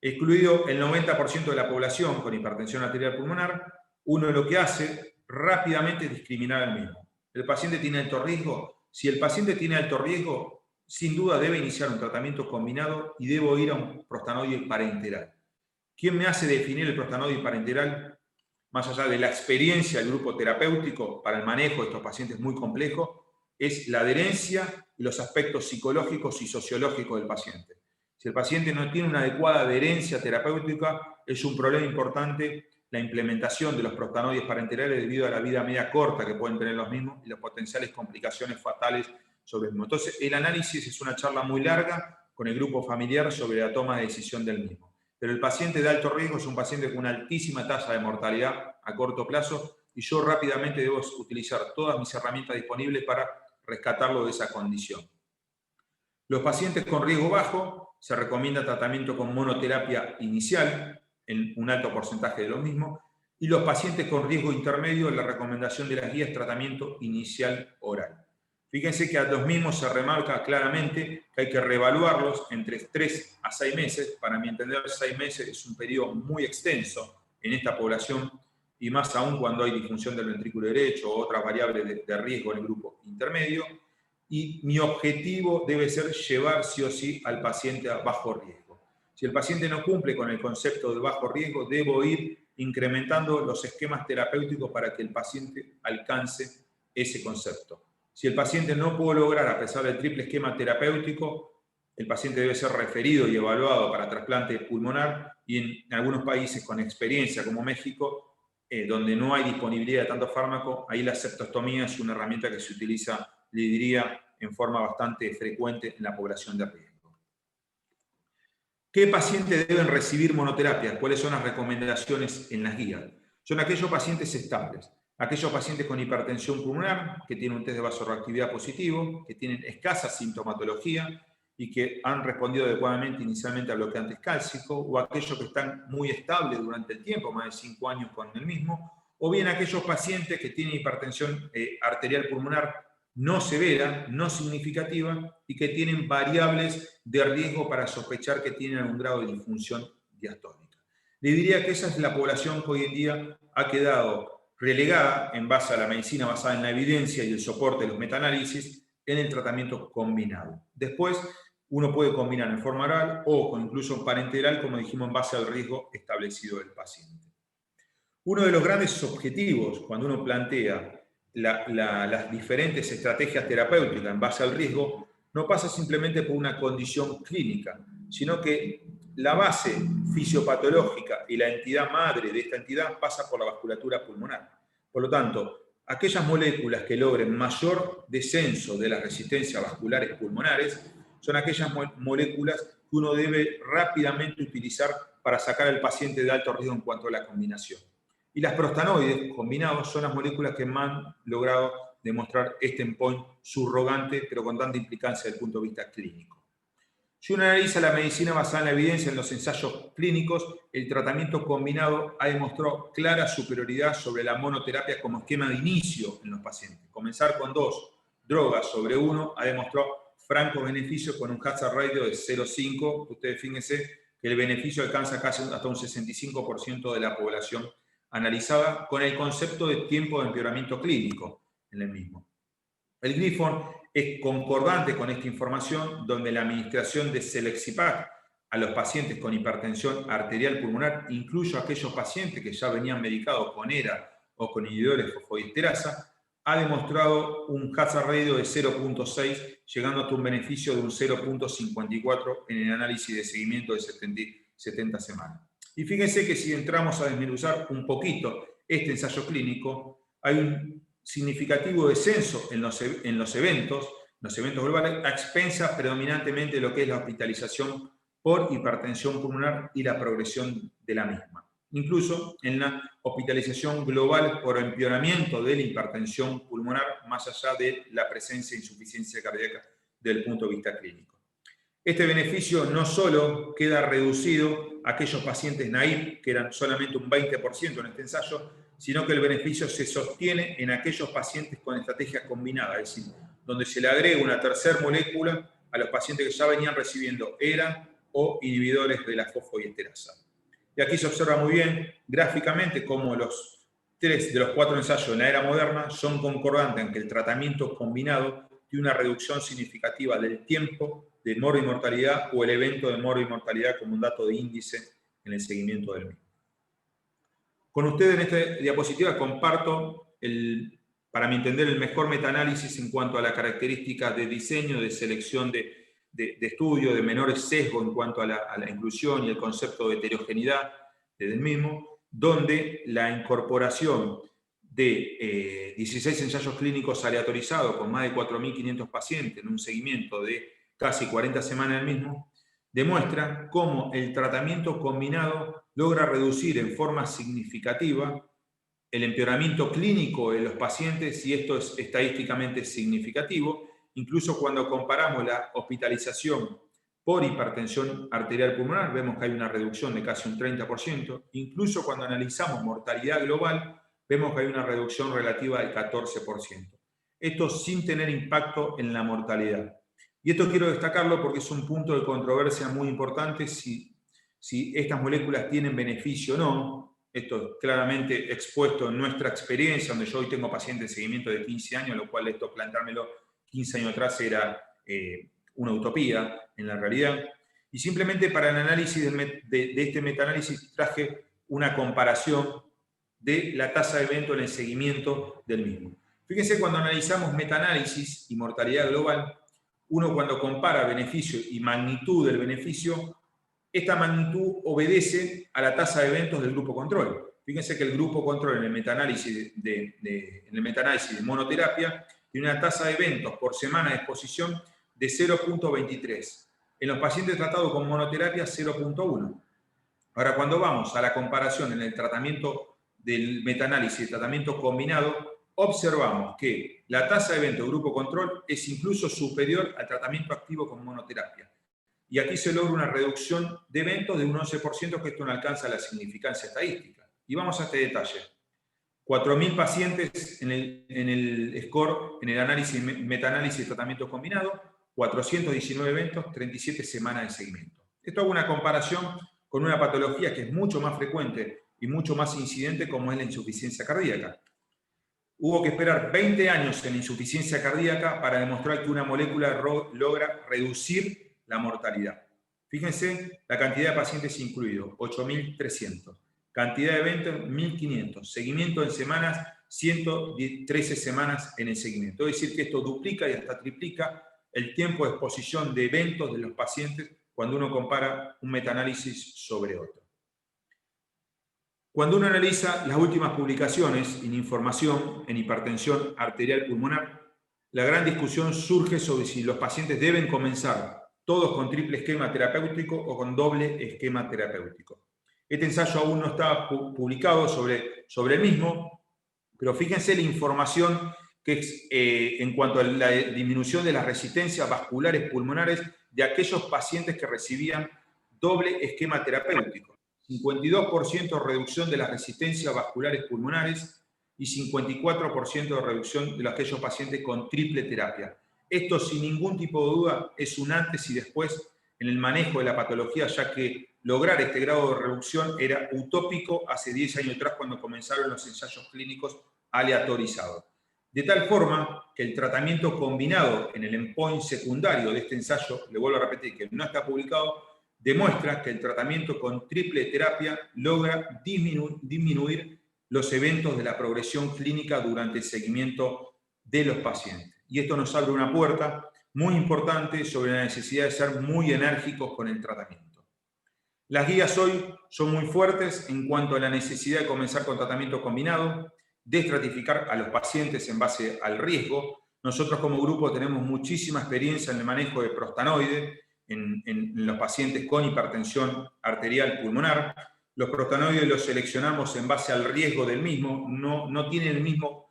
Speaker 3: Excluido el 90% de la población con hipertensión arterial pulmonar, uno lo que hace rápidamente es discriminar al mismo. ¿El paciente tiene alto riesgo? Si el paciente tiene alto riesgo, sin duda debe iniciar un tratamiento combinado y debo ir a un prostanoide parenteral. ¿Quién me hace definir el prostanoide parenteral? Más allá de la experiencia del grupo terapéutico para el manejo de estos pacientes muy complejos, es la adherencia y los aspectos psicológicos y sociológicos del paciente. Si el paciente no tiene una adecuada adherencia terapéutica, es un problema importante la implementación de los prostanoides parenterales debido a la vida media corta que pueden tener los mismos y las potenciales complicaciones fatales sobre el mismo. Entonces, el análisis es una charla muy larga con el grupo familiar sobre la toma de decisión del mismo. Pero el paciente de alto riesgo es un paciente con una altísima tasa de mortalidad a corto plazo y yo rápidamente debo utilizar todas mis herramientas disponibles para rescatarlo de esa condición. Los pacientes con riesgo bajo se recomienda tratamiento con monoterapia inicial, en un alto porcentaje de los mismos, y los pacientes con riesgo intermedio, la recomendación de las guías, tratamiento inicial oral. Fíjense que a los mismos se remarca claramente que hay que reevaluarlos entre 3 a 6 meses. Para mi entender, 6 meses es un periodo muy extenso en esta población, y más aún cuando hay disfunción del ventrículo derecho o otras variables de riesgo en el grupo intermedio. Y mi objetivo debe ser llevar sí o sí al paciente a bajo riesgo. Si el paciente no cumple con el concepto de bajo riesgo, debo ir incrementando los esquemas terapéuticos para que el paciente alcance ese concepto. Si el paciente no puede lograr, a pesar del triple esquema terapéutico, el paciente debe ser referido y evaluado para trasplante pulmonar, y en algunos países con experiencia como México, donde no hay disponibilidad de tanto fármaco, ahí la septostomía es una herramienta que se utiliza, le diría, en forma bastante frecuente en la población de riesgo. ¿Qué pacientes deben recibir monoterapia? ¿Cuáles son las recomendaciones en las guías? Son aquellos pacientes estables, aquellos pacientes con hipertensión pulmonar, que tienen un test de vasorreactividad positivo, que tienen escasa sintomatología y que han respondido adecuadamente inicialmente a bloqueantes cálcicos, o aquellos que están muy estables durante el tiempo, más de 5 años con el mismo, o bien aquellos pacientes que tienen hipertensión arterial pulmonar no severa, no significativa, y que tienen variables de riesgo para sospechar que tienen algún grado de disfunción diastónica. Le diría que esa es la población que hoy en día ha quedado relegada en base a la medicina basada en la evidencia y el soporte de los metaanálisis en el tratamiento combinado. Después, uno puede combinar en forma oral o incluso parenteral, como dijimos, en base al riesgo establecido del paciente. Uno de los grandes objetivos cuando uno plantea las diferentes estrategias terapéuticas en base al riesgo no pasa simplemente por una condición clínica, sino que la base fisiopatológica y la entidad madre de esta entidad pasa por la vasculatura pulmonar. Por lo tanto, aquellas moléculas que logren mayor descenso de las resistencias vasculares pulmonares son aquellas moléculas que uno debe rápidamente utilizar para sacar al paciente de alto riesgo en cuanto a la combinación. Y las prostanoides combinados son las moléculas que más han logrado demostrar este endpoint subrogante, pero con tanta implicancia desde el punto de vista clínico. Si uno analiza la medicina basada en la evidencia en los ensayos clínicos, el tratamiento combinado ha demostrado clara superioridad sobre la monoterapia como esquema de inicio en los pacientes. Comenzar con 2 drogas sobre 1 ha demostrado francos beneficios con un hazard ratio de 0,5. Ustedes fíjense que el beneficio alcanza casi hasta un 65% de la población analizada, con el concepto de tiempo de empeoramiento clínico en el mismo. El Grifon es concordante con esta información, donde la administración de Selexipag a los pacientes con hipertensión arterial pulmonar, incluso aquellos pacientes que ya venían medicados con ERA o con inhibidores de fosfodiesterasa, ha demostrado un hazard ratio de 0,6, llegando hasta un beneficio de un 0,54 en el análisis de seguimiento de 70 semanas. Y fíjense que si entramos a desmenuzar un poquito este ensayo clínico, hay un significativo descenso en los eventos globales, a expensas predominantemente de lo que es la hospitalización por hipertensión pulmonar y la progresión de la misma. Incluso en la hospitalización global por empeoramiento de la hipertensión pulmonar, más allá de la presencia de insuficiencia cardíaca desde el punto de vista clínico. Este beneficio no solo queda reducido a aquellos pacientes naive, que eran solamente un 20% en este ensayo, sino que el beneficio se sostiene en aquellos pacientes con estrategia combinada, es decir, donde se le agrega una tercera molécula a los pacientes que ya venían recibiendo ERA o inhibidores de la fosfodiesterasa. Y aquí se observa muy bien gráficamente cómo los 3 de los 4 ensayos en la era moderna son concordantes en que el tratamiento combinado tiene una reducción significativa del tiempo de morbimortalidad o el evento de morbimortalidad como un dato de índice en el seguimiento del mismo. Con ustedes en esta diapositiva comparto, para mi entender, el mejor metaanálisis en cuanto a las características de diseño, de selección de estudio, de menores sesgo en cuanto a la inclusión y el concepto de heterogeneidad del mismo, donde la incorporación de 16 ensayos clínicos aleatorizados con más de 4.500 pacientes en un seguimiento de casi 40 semanas del mismo, demuestra cómo el tratamiento combinado logra reducir en forma significativa el empeoramiento clínico de los pacientes, y esto es estadísticamente significativo, incluso cuando comparamos la hospitalización por hipertensión arterial pulmonar, vemos que hay una reducción de casi un 30%, incluso cuando analizamos mortalidad global, vemos que hay una reducción relativa del 14%. Esto sin tener impacto en la mortalidad. Y esto quiero destacarlo porque es un punto de controversia muy importante si estas moléculas tienen beneficio o no. Esto es claramente expuesto en nuestra experiencia, donde yo hoy tengo pacientes de seguimiento de 15 años, lo cual esto planteármelo 15 años atrás era una utopía en la realidad. Y simplemente para el análisis de este metaanálisis traje una comparación de la tasa de evento en el seguimiento del mismo. Fíjense, cuando analizamos metaanálisis y mortalidad global, uno cuando compara beneficio y magnitud del beneficio, esta magnitud obedece a la tasa de eventos del grupo control. Fíjense que el grupo control en el metaanálisis de monoterapia tiene una tasa de eventos por semana de exposición de 0,23. En los pacientes tratados con monoterapia, 0,1. Ahora, cuando vamos a la comparación en el tratamiento del metaanálisis y tratamiento combinado, observamos que la tasa de evento del grupo control es incluso superior al tratamiento activo con monoterapia. Y aquí se logra una reducción de eventos de un 11%, que esto no alcanza la significancia estadística. Y vamos a este detalle. 4.000 pacientes en el score, en el análisis, metaanálisis de tratamiento combinado, 419 eventos, 37 semanas de seguimiento. Esto hago una comparación con una patología que es mucho más frecuente y mucho más incidente, como es la insuficiencia cardíaca. Hubo que esperar 20 años en la insuficiencia cardíaca para demostrar que una molécula logra reducir la mortalidad. Fíjense la cantidad de pacientes incluidos, 8.300. Cantidad de eventos, 1.500. Seguimiento en semanas, 113 semanas en el seguimiento. Es decir, que esto duplica y hasta triplica el tiempo de exposición de eventos de los pacientes cuando uno compara un metaanálisis sobre otro. Cuando uno analiza las últimas publicaciones en información en hipertensión arterial pulmonar, la gran discusión surge sobre si los pacientes deben comenzar todos con triple esquema terapéutico o con doble esquema terapéutico. Este ensayo aún no está publicado sobre el mismo, pero fíjense la información que es en cuanto a la disminución de las resistencias vasculares pulmonares de aquellos pacientes que recibían doble esquema terapéutico. 52% de reducción de las resistencias vasculares pulmonares y 54% de reducción de aquellos pacientes con triple terapia. Esto, sin ningún tipo de duda, es un antes y después en el manejo de la patología, ya que lograr este grado de reducción era utópico hace 10 años atrás cuando comenzaron los ensayos clínicos aleatorizados. De tal forma que el tratamiento combinado en el endpoint secundario de este ensayo, le vuelvo a repetir que no está publicado, demuestra que el tratamiento con triple terapia logra disminuir los eventos de la progresión clínica durante el seguimiento de los pacientes. Y esto nos abre una puerta muy importante sobre la necesidad de ser muy enérgicos con el tratamiento. Las guías hoy son muy fuertes en cuanto a la necesidad de comenzar con tratamiento combinado, de estratificar a los pacientes en base al riesgo. Nosotros como grupo tenemos muchísima experiencia en el manejo de prostanoide en los pacientes con hipertensión arterial pulmonar. Los prostanoides los seleccionamos en base al riesgo del mismo, no tienen el mismo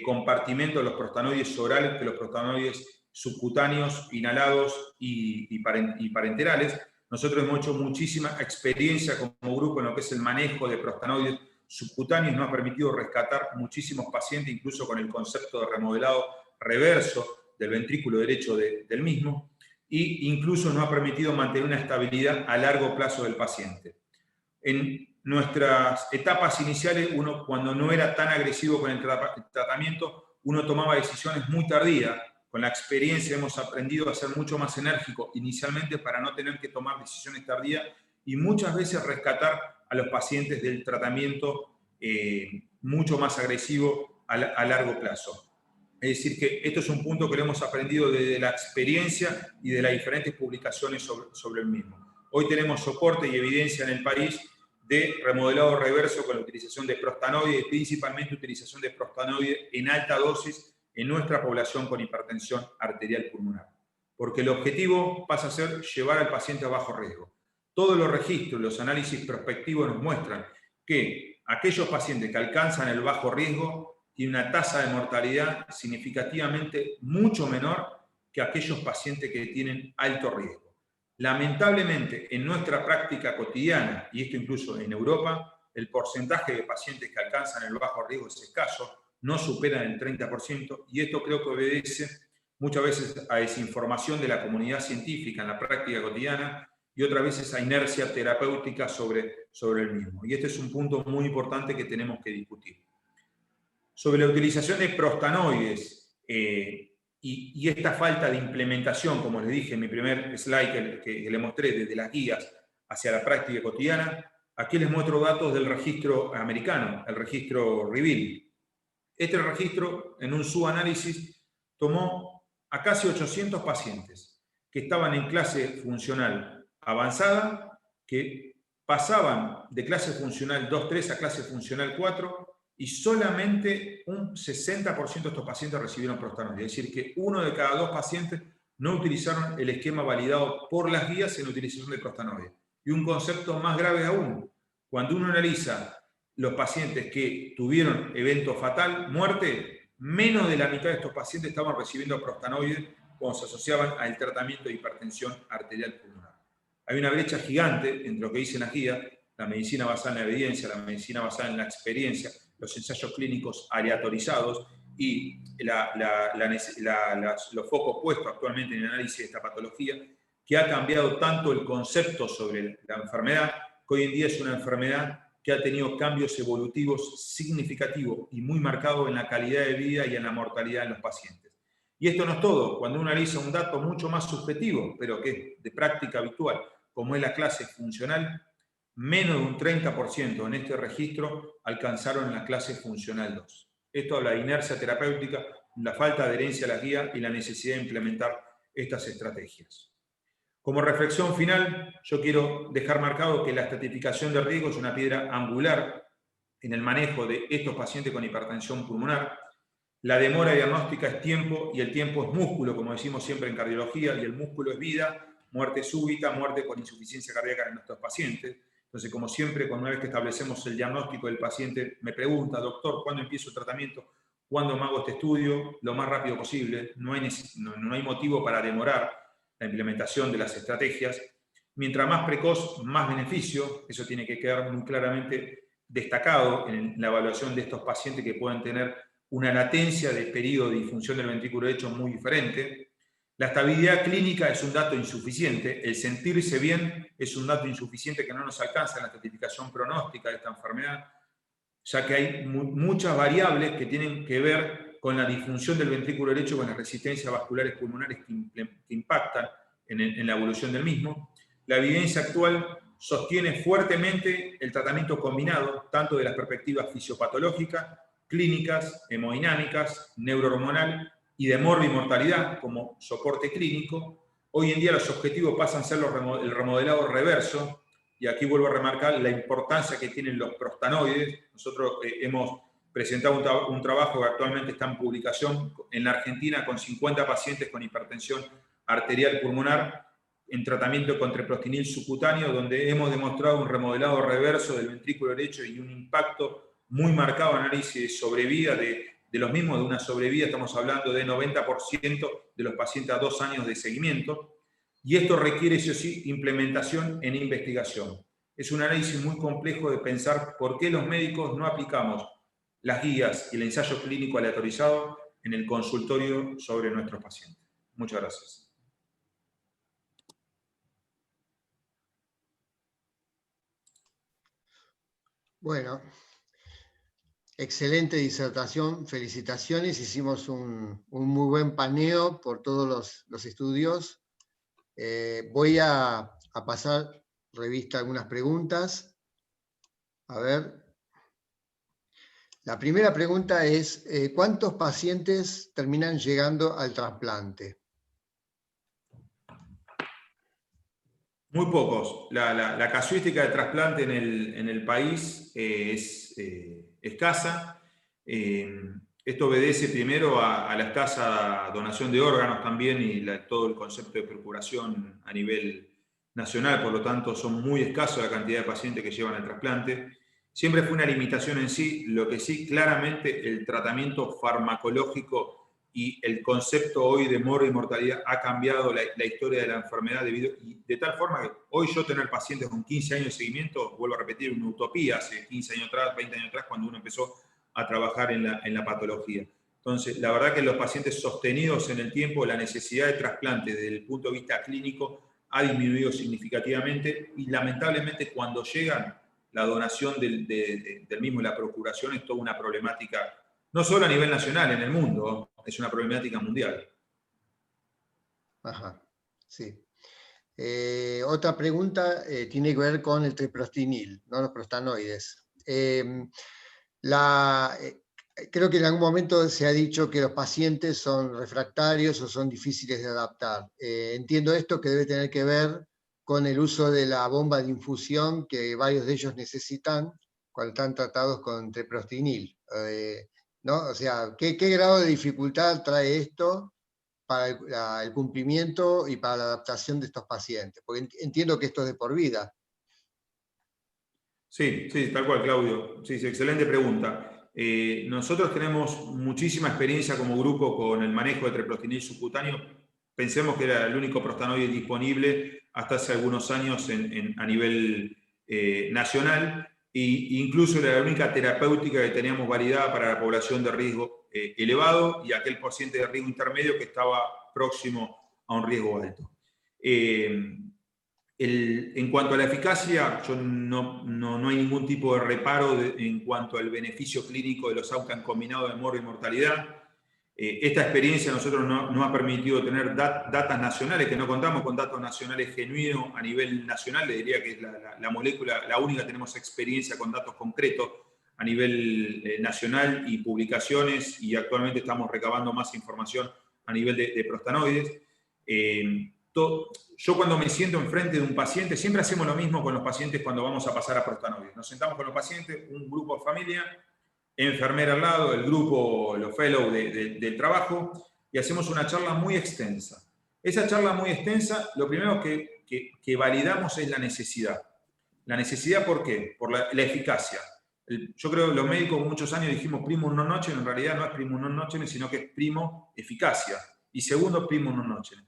Speaker 3: compartimento los prostanoides orales que los prostanoides subcutáneos, inhalados y parenterales. Nosotros hemos hecho muchísima experiencia como grupo en lo que es el manejo de prostanoides subcutáneos, nos ha permitido rescatar muchísimos pacientes, incluso con el concepto de remodelado reverso del ventrículo derecho del mismo, e incluso nos ha permitido mantener una estabilidad a largo plazo del paciente. En nuestras etapas iniciales, uno cuando no era tan agresivo con el tratamiento, uno tomaba decisiones muy tardías. Con la experiencia hemos aprendido a ser mucho más enérgicos inicialmente para no tener que tomar decisiones tardías y muchas veces rescatar a los pacientes del tratamiento mucho más agresivo a largo plazo. Es decir, que esto es un punto que lo hemos aprendido desde la experiencia y de las diferentes publicaciones sobre el mismo. Hoy tenemos soporte y evidencia en el país de remodelado reverso con la utilización de prostanoides, principalmente utilización de prostanoides en alta dosis en nuestra población con hipertensión arterial pulmonar. Porque el objetivo pasa a ser llevar al paciente a bajo riesgo. Todos los registros, los análisis prospectivos nos muestran que aquellos pacientes que alcanzan el bajo riesgo tienen una tasa de mortalidad significativamente mucho menor que aquellos pacientes que tienen alto riesgo. Lamentablemente, en nuestra práctica cotidiana, y esto incluso en Europa, el porcentaje de pacientes que alcanzan el bajo riesgo es escaso, no superan el 30%, y esto creo que obedece muchas veces a desinformación de la comunidad científica en la práctica cotidiana, y otras veces a inercia terapéutica sobre el mismo. Y este es un punto muy importante que tenemos que discutir. Sobre la utilización de prostanoides y esta falta de implementación, como les dije en mi primer slide que le mostré, desde las guías hacia la práctica cotidiana, aquí les muestro datos del registro americano, el registro REVEAL. Este registro, en un subanálisis, tomó a casi 800 pacientes que estaban en clase funcional avanzada, que pasaban de clase funcional 2-3 a clase funcional 4, y solamente un 60% de estos pacientes recibieron prostanoides. Es decir, que 1 de cada 2 pacientes no utilizaron el esquema validado por las guías en utilización de prostanoides. Y un concepto más grave aún, cuando uno analiza los pacientes que tuvieron evento fatal, muerte, menos de la mitad de estos pacientes estaban recibiendo prostanoides cuando se asociaban al tratamiento de hipertensión arterial pulmonar. Hay una brecha gigante entre lo que dicen las guías, la medicina basada en la evidencia, la medicina basada en la experiencia, los ensayos clínicos aleatorizados y los focos puestos actualmente en el análisis de esta patología, que ha cambiado tanto el concepto sobre la enfermedad, que hoy en día es una enfermedad que ha tenido cambios evolutivos significativos y muy marcados en la calidad de vida y en la mortalidad de los pacientes. Y esto no es todo. Cuando uno analiza un dato mucho más subjetivo, pero que es de práctica habitual, como es la clase funcional, menos de un 30% en este registro alcanzaron la clase funcional 2. Esto habla de inercia terapéutica, la falta de adherencia a las guías y la necesidad de implementar estas estrategias. Como reflexión final, yo quiero dejar marcado que la estratificación de riesgo es una piedra angular en el manejo de estos pacientes con hipertensión pulmonar. La demora diagnóstica es tiempo y el tiempo es músculo, como decimos siempre en cardiología, y el músculo es vida, muerte súbita, muerte con insuficiencia cardíaca en nuestros pacientes. Entonces, como siempre, una vez que establecemos el diagnóstico del paciente, me pregunta, doctor, ¿cuándo empiezo el tratamiento? ¿Cuándo me hago este estudio? Lo más rápido posible. No hay motivo para demorar la implementación de las estrategias. Mientras más precoz, más beneficio. Eso tiene que quedar muy claramente destacado en la evaluación de estos pacientes que pueden tener una latencia de periodo de disfunción del ventrículo derecho muy diferente. La estabilidad clínica es un dato insuficiente, el sentirse bien es un dato insuficiente que no nos alcanza en la estratificación pronóstica de esta enfermedad, ya que hay muchas variables que tienen que ver con la disfunción del ventrículo derecho, con las resistencias vasculares pulmonares que impactan en la evolución del mismo. La evidencia actual sostiene fuertemente el tratamiento combinado, tanto de las perspectivas fisiopatológicas, clínicas, hemodinámicas, neurohormonal y de morbimortalidad como soporte clínico. Hoy en día los objetivos pasan a ser el remodelado reverso, y aquí vuelvo a remarcar la importancia que tienen los prostanoides. Nosotros hemos presentado un trabajo que actualmente está en publicación en la Argentina con 50 pacientes con hipertensión arterial pulmonar en tratamiento con treprostinil subcutáneo, donde hemos demostrado un remodelado reverso del ventrículo derecho y un impacto muy marcado análisis de sobrevida de los mismos, de una sobrevida, estamos hablando de 90% de los pacientes a 2 años de seguimiento, y esto requiere, sí o sí, implementación en investigación. Es un análisis muy complejo de pensar por qué los médicos no aplicamos las guías y el ensayo clínico aleatorizado en el consultorio sobre nuestros pacientes. Muchas gracias.
Speaker 2: Bueno, excelente disertación, felicitaciones, hicimos un muy buen paneo por todos los estudios. Voy a pasar revista a algunas preguntas. A ver. La primera pregunta es, ¿cuántos pacientes terminan llegando al trasplante?
Speaker 3: Muy pocos. La casuística de trasplante en el país es escasa. Esto obedece primero a la escasa donación de órganos también y todo el concepto de procuración a nivel nacional, por lo tanto son muy escasos la cantidad de pacientes que llevan el trasplante. Siempre fue una limitación en sí, lo que sí claramente el tratamiento farmacológico y el concepto hoy de morbimortalidad ha cambiado la historia de la enfermedad de tal forma que hoy yo tener pacientes con 15 años de seguimiento, vuelvo a repetir, una utopía hace 15 años atrás, 20 años atrás, cuando uno empezó a trabajar en la patología. Entonces, la verdad que los pacientes sostenidos en el tiempo, la necesidad de trasplante desde el punto de vista clínico ha disminuido significativamente y lamentablemente cuando llegan, la donación del mismo y la procuración es toda una problemática, no solo a nivel nacional, en el mundo, es una problemática mundial.
Speaker 2: Ajá, sí. Otra pregunta tiene que ver con el treprostinil, ¿no? Los prostanoides. Creo que en algún momento se ha dicho que los pacientes son refractarios o son difíciles de adaptar. Entiendo esto que debe tener que ver con el uso de la bomba de infusión que varios de ellos necesitan cuando están tratados con treprostinil. ¿No? O sea, ¿qué grado de dificultad trae esto para el cumplimiento y para la adaptación de estos pacientes? Porque entiendo que esto es de por vida.
Speaker 3: Sí, tal cual, Claudio. Sí, excelente pregunta. Nosotros tenemos muchísima experiencia como grupo con el manejo de treprostinil subcutáneo. Pensemos que era el único prostanoide disponible hasta hace algunos años a nivel nacional e incluso era la única terapéutica que teníamos validada para la población de riesgo elevado y aquel paciente de riesgo intermedio que estaba próximo a un riesgo alto. En cuanto a la eficacia, no hay ningún tipo de reparo en cuanto al beneficio clínico de los outcomes combinados de morbimortalidad. Esta experiencia a nosotros nos ha permitido tener datas nacionales, que no contamos con datos nacionales genuinos a nivel nacional, le diría que es la molécula, la única tenemos experiencia con datos concretos a nivel nacional y publicaciones, y actualmente estamos recabando más información a nivel de prostanoides. yo cuando me siento enfrente de un paciente, siempre hacemos lo mismo con los pacientes cuando vamos a pasar a prostanoides. Nos sentamos con los pacientes, un grupo de familia, enfermera al lado, el grupo, los fellows del trabajo, y hacemos una charla muy extensa. Esa charla muy extensa, lo primero que validamos es la necesidad. ¿La necesidad por qué? Por la eficacia. Yo creo que los médicos muchos años dijimos primum non nocere, en realidad no es primum non nocere, sino que es primo eficacia. Y segundo, primum non nocere.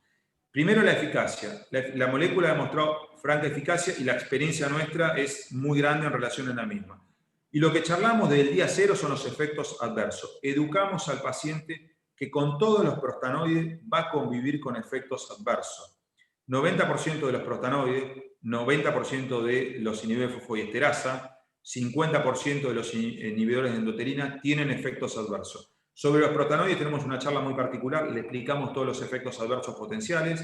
Speaker 3: Primero la eficacia. La molécula ha demostrado franca eficacia y la experiencia nuestra es muy grande en relación a la misma. Y lo que charlamos desde el día cero son los efectos adversos. Educamos al paciente que con todos los prostanoides va a convivir con efectos adversos. 90% de los prostanoides, 90% de los inhibidores de fosfodiesterasa, 50% de los inhibidores de endotelina tienen efectos adversos. Sobre los prostanoides tenemos una charla muy particular, le explicamos todos los efectos adversos potenciales: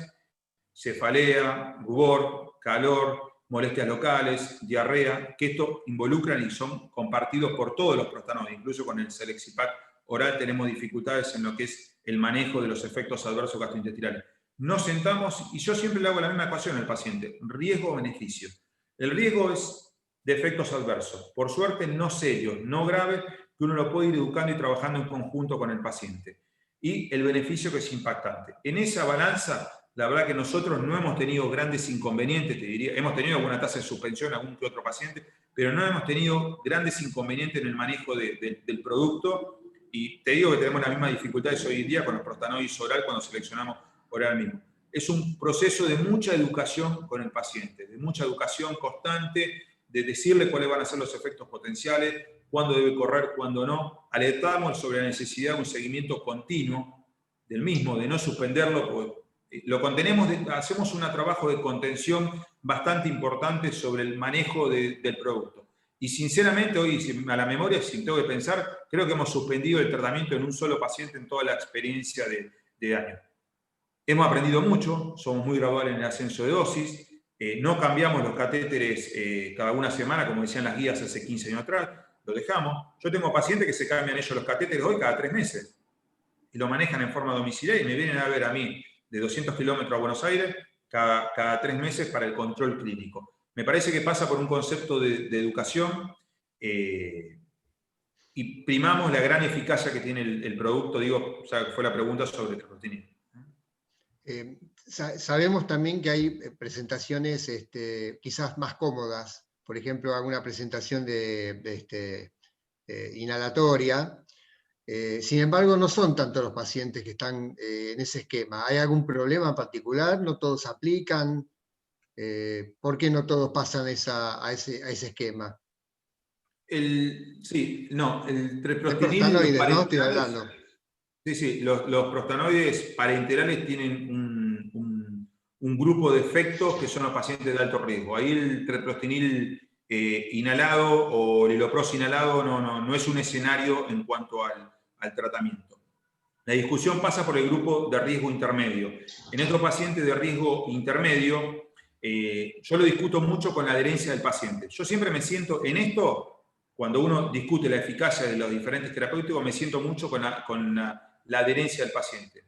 Speaker 3: cefalea, rubor, calor, molestias locales, diarrea, que esto involucran y son compartidos por todos los prostanoides. Incluso con el Celexipat oral tenemos dificultades en lo que es el manejo de los efectos adversos gastrointestinales. Nos sentamos y yo siempre le hago la misma ecuación al paciente: riesgo-beneficio. El riesgo es de efectos adversos, por suerte no serios, no graves, que uno lo puede ir educando y trabajando en conjunto con el paciente. Y el beneficio, que es impactante. En esa balanza, la verdad que nosotros no hemos tenido grandes inconvenientes, te diría. Hemos tenido alguna tasa de suspensión, algún que otro paciente, pero no hemos tenido grandes inconvenientes en el manejo del producto. Y te digo que tenemos las mismas dificultades hoy en día con los prostanoides oral cuando seleccionamos oral mismo. Es un proceso de mucha educación con el paciente, de mucha educación constante, de decirle cuáles van a ser los efectos potenciales, cuándo debe correr, cuándo no. Alertamos sobre la necesidad de un seguimiento continuo del mismo, de no suspenderlo, pues, lo contenemos, hacemos un trabajo de contención bastante importante sobre el manejo del producto. Y sinceramente, hoy a la memoria, si tengo que pensar, creo que hemos suspendido el tratamiento en un solo paciente en toda la experiencia de años. Hemos aprendido mucho, somos muy graduales en el ascenso de dosis, no cambiamos los catéteres cada una semana, como decían las guías hace 15 años atrás, lo dejamos. Yo tengo pacientes que se cambian ellos los catéteres hoy cada 3 meses y lo manejan en forma domiciliaria y me vienen a ver a mí de 200 kilómetros a Buenos Aires cada 3 meses para el control clínico. Me parece que pasa por un concepto de educación y primamos la gran eficacia que tiene el producto. Digo, o sea, fue la pregunta sobre el treprostinil.
Speaker 2: Sabemos también que hay presentaciones quizás más cómodas, por ejemplo, alguna presentación inhalatoria. Sin embargo, no son tantos los pacientes que están en ese esquema. ¿Hay algún problema en particular? ¿No todos aplican? ¿Por qué no todos pasan a ese esquema?
Speaker 3: El treprostinil...
Speaker 2: prostanoides, ¿no? Estoy hablando.
Speaker 3: Sí, los prostanoides parenterales tienen un grupo de efectos que son los pacientes de alto riesgo. Ahí el treprostinil inhalado o el Lilopros inhalado no es un escenario en cuanto al tratamiento. La discusión pasa por el grupo de riesgo intermedio. En estos pacientes de riesgo intermedio, yo lo discuto mucho con la adherencia del paciente. Yo siempre me siento en esto, cuando uno discute la eficacia de los diferentes terapéuticos, me siento mucho con la adherencia del paciente.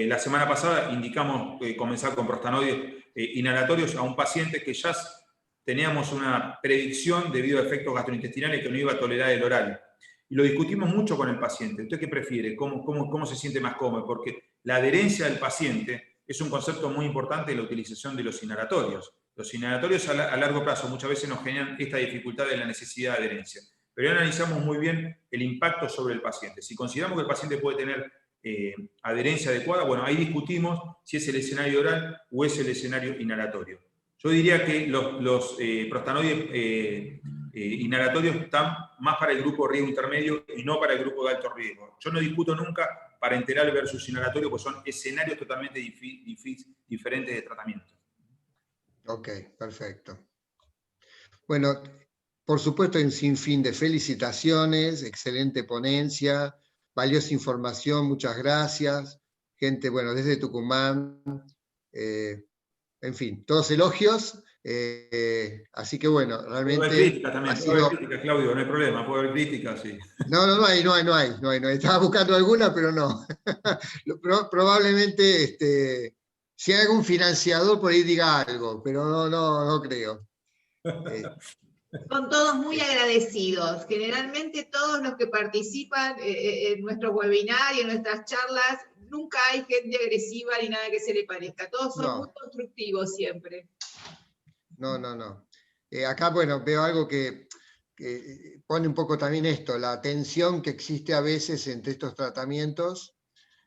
Speaker 3: La semana pasada indicamos comenzar con prostanoides inhalatorios a un paciente que ya teníamos una predicción debido a efectos gastrointestinales que no iba a tolerar el oral. Y lo discutimos mucho con el paciente. ¿Usted qué prefiere? ¿Cómo se siente más cómodo? Porque la adherencia del paciente es un concepto muy importante de la utilización de los inhalatorios. Los inhalatorios a largo plazo muchas veces nos generan esta dificultad de la necesidad de adherencia. Pero ya analizamos muy bien el impacto sobre el paciente. Si consideramos que el paciente puede tener adherencia adecuada, bueno, ahí discutimos si es el escenario oral o es el escenario inhalatorio. Yo diría que los prostanoides inhalatorios están más para el grupo de riesgo intermedio y no para el grupo de alto riesgo. Yo no discuto nunca parenteral versus inhalatorio, porque son escenarios totalmente diferentes de tratamiento.
Speaker 2: Ok, perfecto. Bueno, por supuesto, un sinfín de felicitaciones, excelente ponencia, valiosa información, muchas gracias. Gente, bueno, desde Tucumán, en fin, todos elogios, Así que bueno, realmente
Speaker 3: puede haber críticas también,
Speaker 2: ha
Speaker 3: puede haber
Speaker 2: sido...
Speaker 3: críticas, Claudio, no hay problema, puede haber críticas, sí.
Speaker 2: No hay. Estaba buscando alguna, pero no. Probablemente si hay algún financiador por ahí diga algo, pero no creo.
Speaker 1: Son todos muy agradecidos. Generalmente todos los que participan en nuestros webinars y en nuestras charlas, nunca hay gente agresiva ni nada que se le parezca. Todos son muy constructivos siempre.
Speaker 2: No. Acá, bueno, veo algo que pone un poco también esto, la tensión que existe a veces entre estos tratamientos,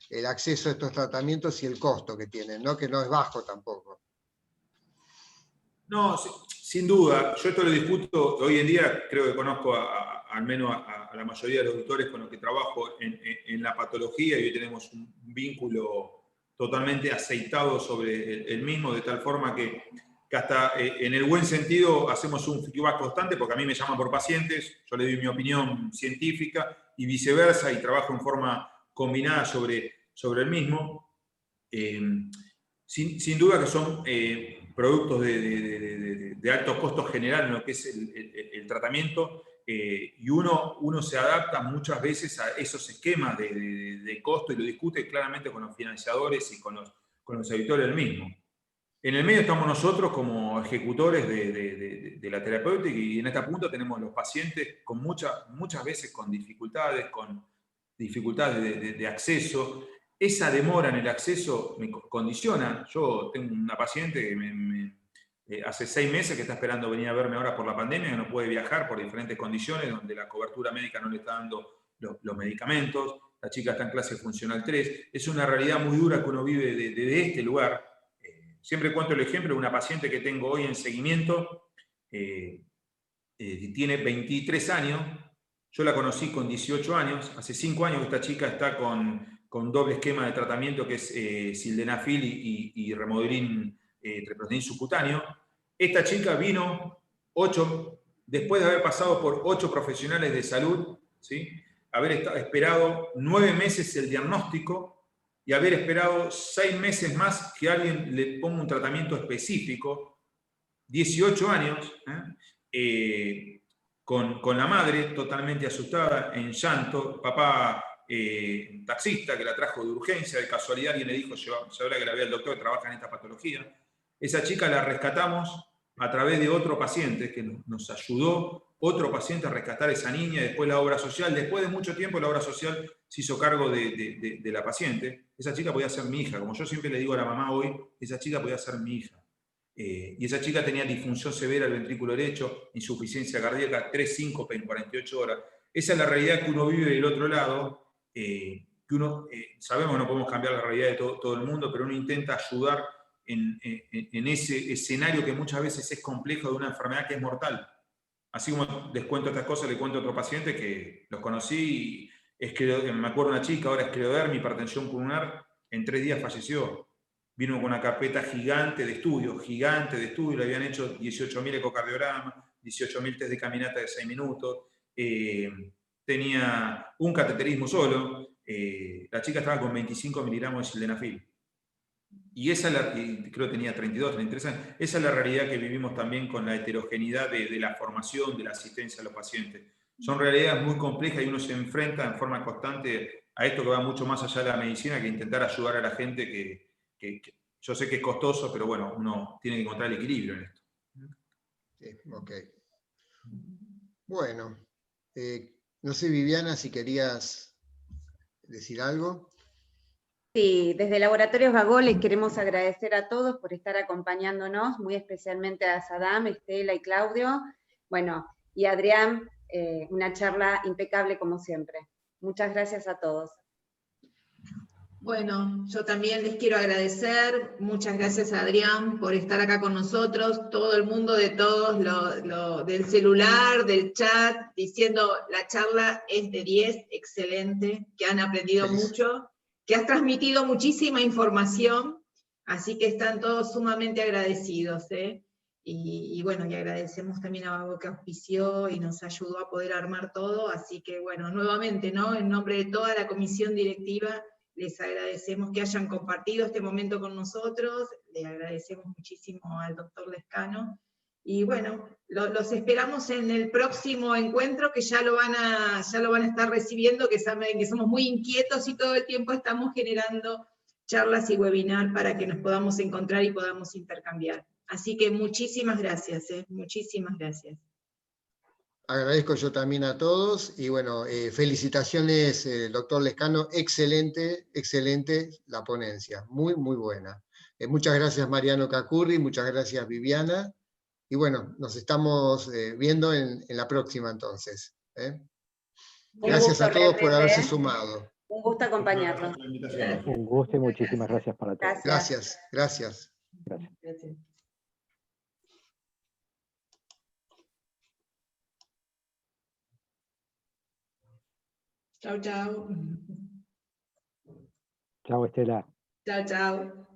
Speaker 2: el acceso a estos tratamientos y el costo que tienen, ¿no? Que no es bajo tampoco.
Speaker 3: No, sin duda. Yo esto lo discuto hoy en día, creo que conozco al menos a la mayoría de los doctores con los que trabajo en la patología, y hoy tenemos un vínculo totalmente aceitado sobre el mismo, de tal forma que hasta en el buen sentido hacemos un feedback constante, porque a mí me llaman por pacientes, yo le doy mi opinión científica y viceversa, y trabajo en forma combinada sobre el mismo. Sin duda que son productos de alto costo general en lo que es el tratamiento, y uno se adapta muchas veces a esos esquemas de costo y lo discute claramente con los financiadores y con los editores del mismo. En el medio estamos nosotros como ejecutores de la terapéutica, y en esta punta tenemos los pacientes con muchas veces con dificultades de acceso. Esa demora en el acceso me condiciona. Yo tengo una paciente que hace 6 meses que está esperando venir a verme ahora por la pandemia, que no puede viajar por diferentes condiciones, donde la cobertura médica no le está dando los medicamentos. La chica está en clase funcional 3. Es una realidad muy dura que uno vive desde este lugar. Siempre cuento el ejemplo de una paciente que tengo hoy en seguimiento, tiene 23 años, yo la conocí con 18 años, hace 5 años que esta chica está con doble esquema de tratamiento, que es sildenafil y remodelín treprostinil subcutáneo. Esta chica vino después de haber pasado por 8 profesionales de salud, ¿sí? Haber esperado 9 meses el diagnóstico, y haber esperado 6 meses más que alguien le ponga un tratamiento específico, 18 años, con la madre totalmente asustada, en llanto, papá taxista que la trajo de urgencia, de casualidad alguien le dijo, llevarla que la vea el doctor que trabaja en esta patología. Esa chica la rescatamos a través de otro paciente que nos ayudó, otro paciente a rescatar a esa niña, después la obra social, después de mucho tiempo la obra social se hizo cargo de la paciente. Esa chica podía ser mi hija, como yo siempre le digo a la mamá hoy, esa chica podía ser mi hija. Y esa chica tenía disfunción severa del ventrículo derecho, insuficiencia cardíaca, 3 síncopes en 48 horas. Esa es la realidad que uno vive del otro lado, que uno, sabemos que no podemos cambiar la realidad de todo el mundo, pero uno intenta ayudar en ese escenario que muchas veces es complejo, de una enfermedad que es mortal. Así como les cuento estas cosas, le cuento a otro paciente que los conocí, me acuerdo una chica, ahora esclerodermia, hipertensión pulmonar, en 3 días falleció. Vino con una carpeta gigante de estudio, le habían hecho 18.000 ecocardiogramas, 18.000 test de caminata de 6 minutos, tenía un cateterismo solo, la chica estaba con 25 miligramos de sildenafil. Y creo que tenía 32, 33 años. Esa es la realidad que vivimos también con la heterogeneidad de la formación, de la asistencia a los pacientes. Son realidades muy complejas y uno se enfrenta en forma constante a esto que va mucho más allá de la medicina, que intentar ayudar a la gente que yo sé que es costoso, pero bueno, uno tiene que encontrar el equilibrio en esto.
Speaker 2: Sí, ok. Bueno, no sé, Viviana, si querías decir algo.
Speaker 4: Sí, desde Laboratorios Bagó les queremos agradecer a todos por estar acompañándonos, muy especialmente a Sadam, Estela y Claudio. Bueno, y Adrián, una charla impecable como siempre. Muchas gracias a todos.
Speaker 1: Bueno, yo también les quiero agradecer, muchas gracias a Adrián por estar acá con nosotros, todo el mundo de todos, del celular, del chat, diciendo la charla es de 10, excelente, que han aprendido mucho, que has transmitido muchísima información, así que están todos sumamente agradecidos, ¿eh? Y bueno, y agradecemos también a Bago que auspició y nos ayudó a poder armar todo, así que bueno, nuevamente, ¿no? En nombre de toda la comisión directiva, les agradecemos que hayan compartido este momento con nosotros, le agradecemos muchísimo al doctor Lescano, y bueno, los esperamos en el próximo encuentro, que ya lo van a estar recibiendo, que saben que somos muy inquietos y todo el tiempo estamos generando charlas y webinar para que nos podamos encontrar y podamos intercambiar. Así que muchísimas gracias, muchísimas gracias.
Speaker 2: Agradezco yo también a todos, y bueno, felicitaciones, doctor Lescano, excelente, excelente la ponencia, muy, muy buena. Muchas gracias Mariano Cacurri, muchas gracias Viviana, y bueno, nos estamos viendo en la próxima entonces. Gracias a todos por haberse sumado.
Speaker 4: Un gusto acompañarlos.
Speaker 5: Un gusto y muchísimas gracias para todos.
Speaker 2: Gracias, gracias.
Speaker 1: Gracias. Chao, chao.
Speaker 5: Chao, Estela.
Speaker 1: Chao, chao.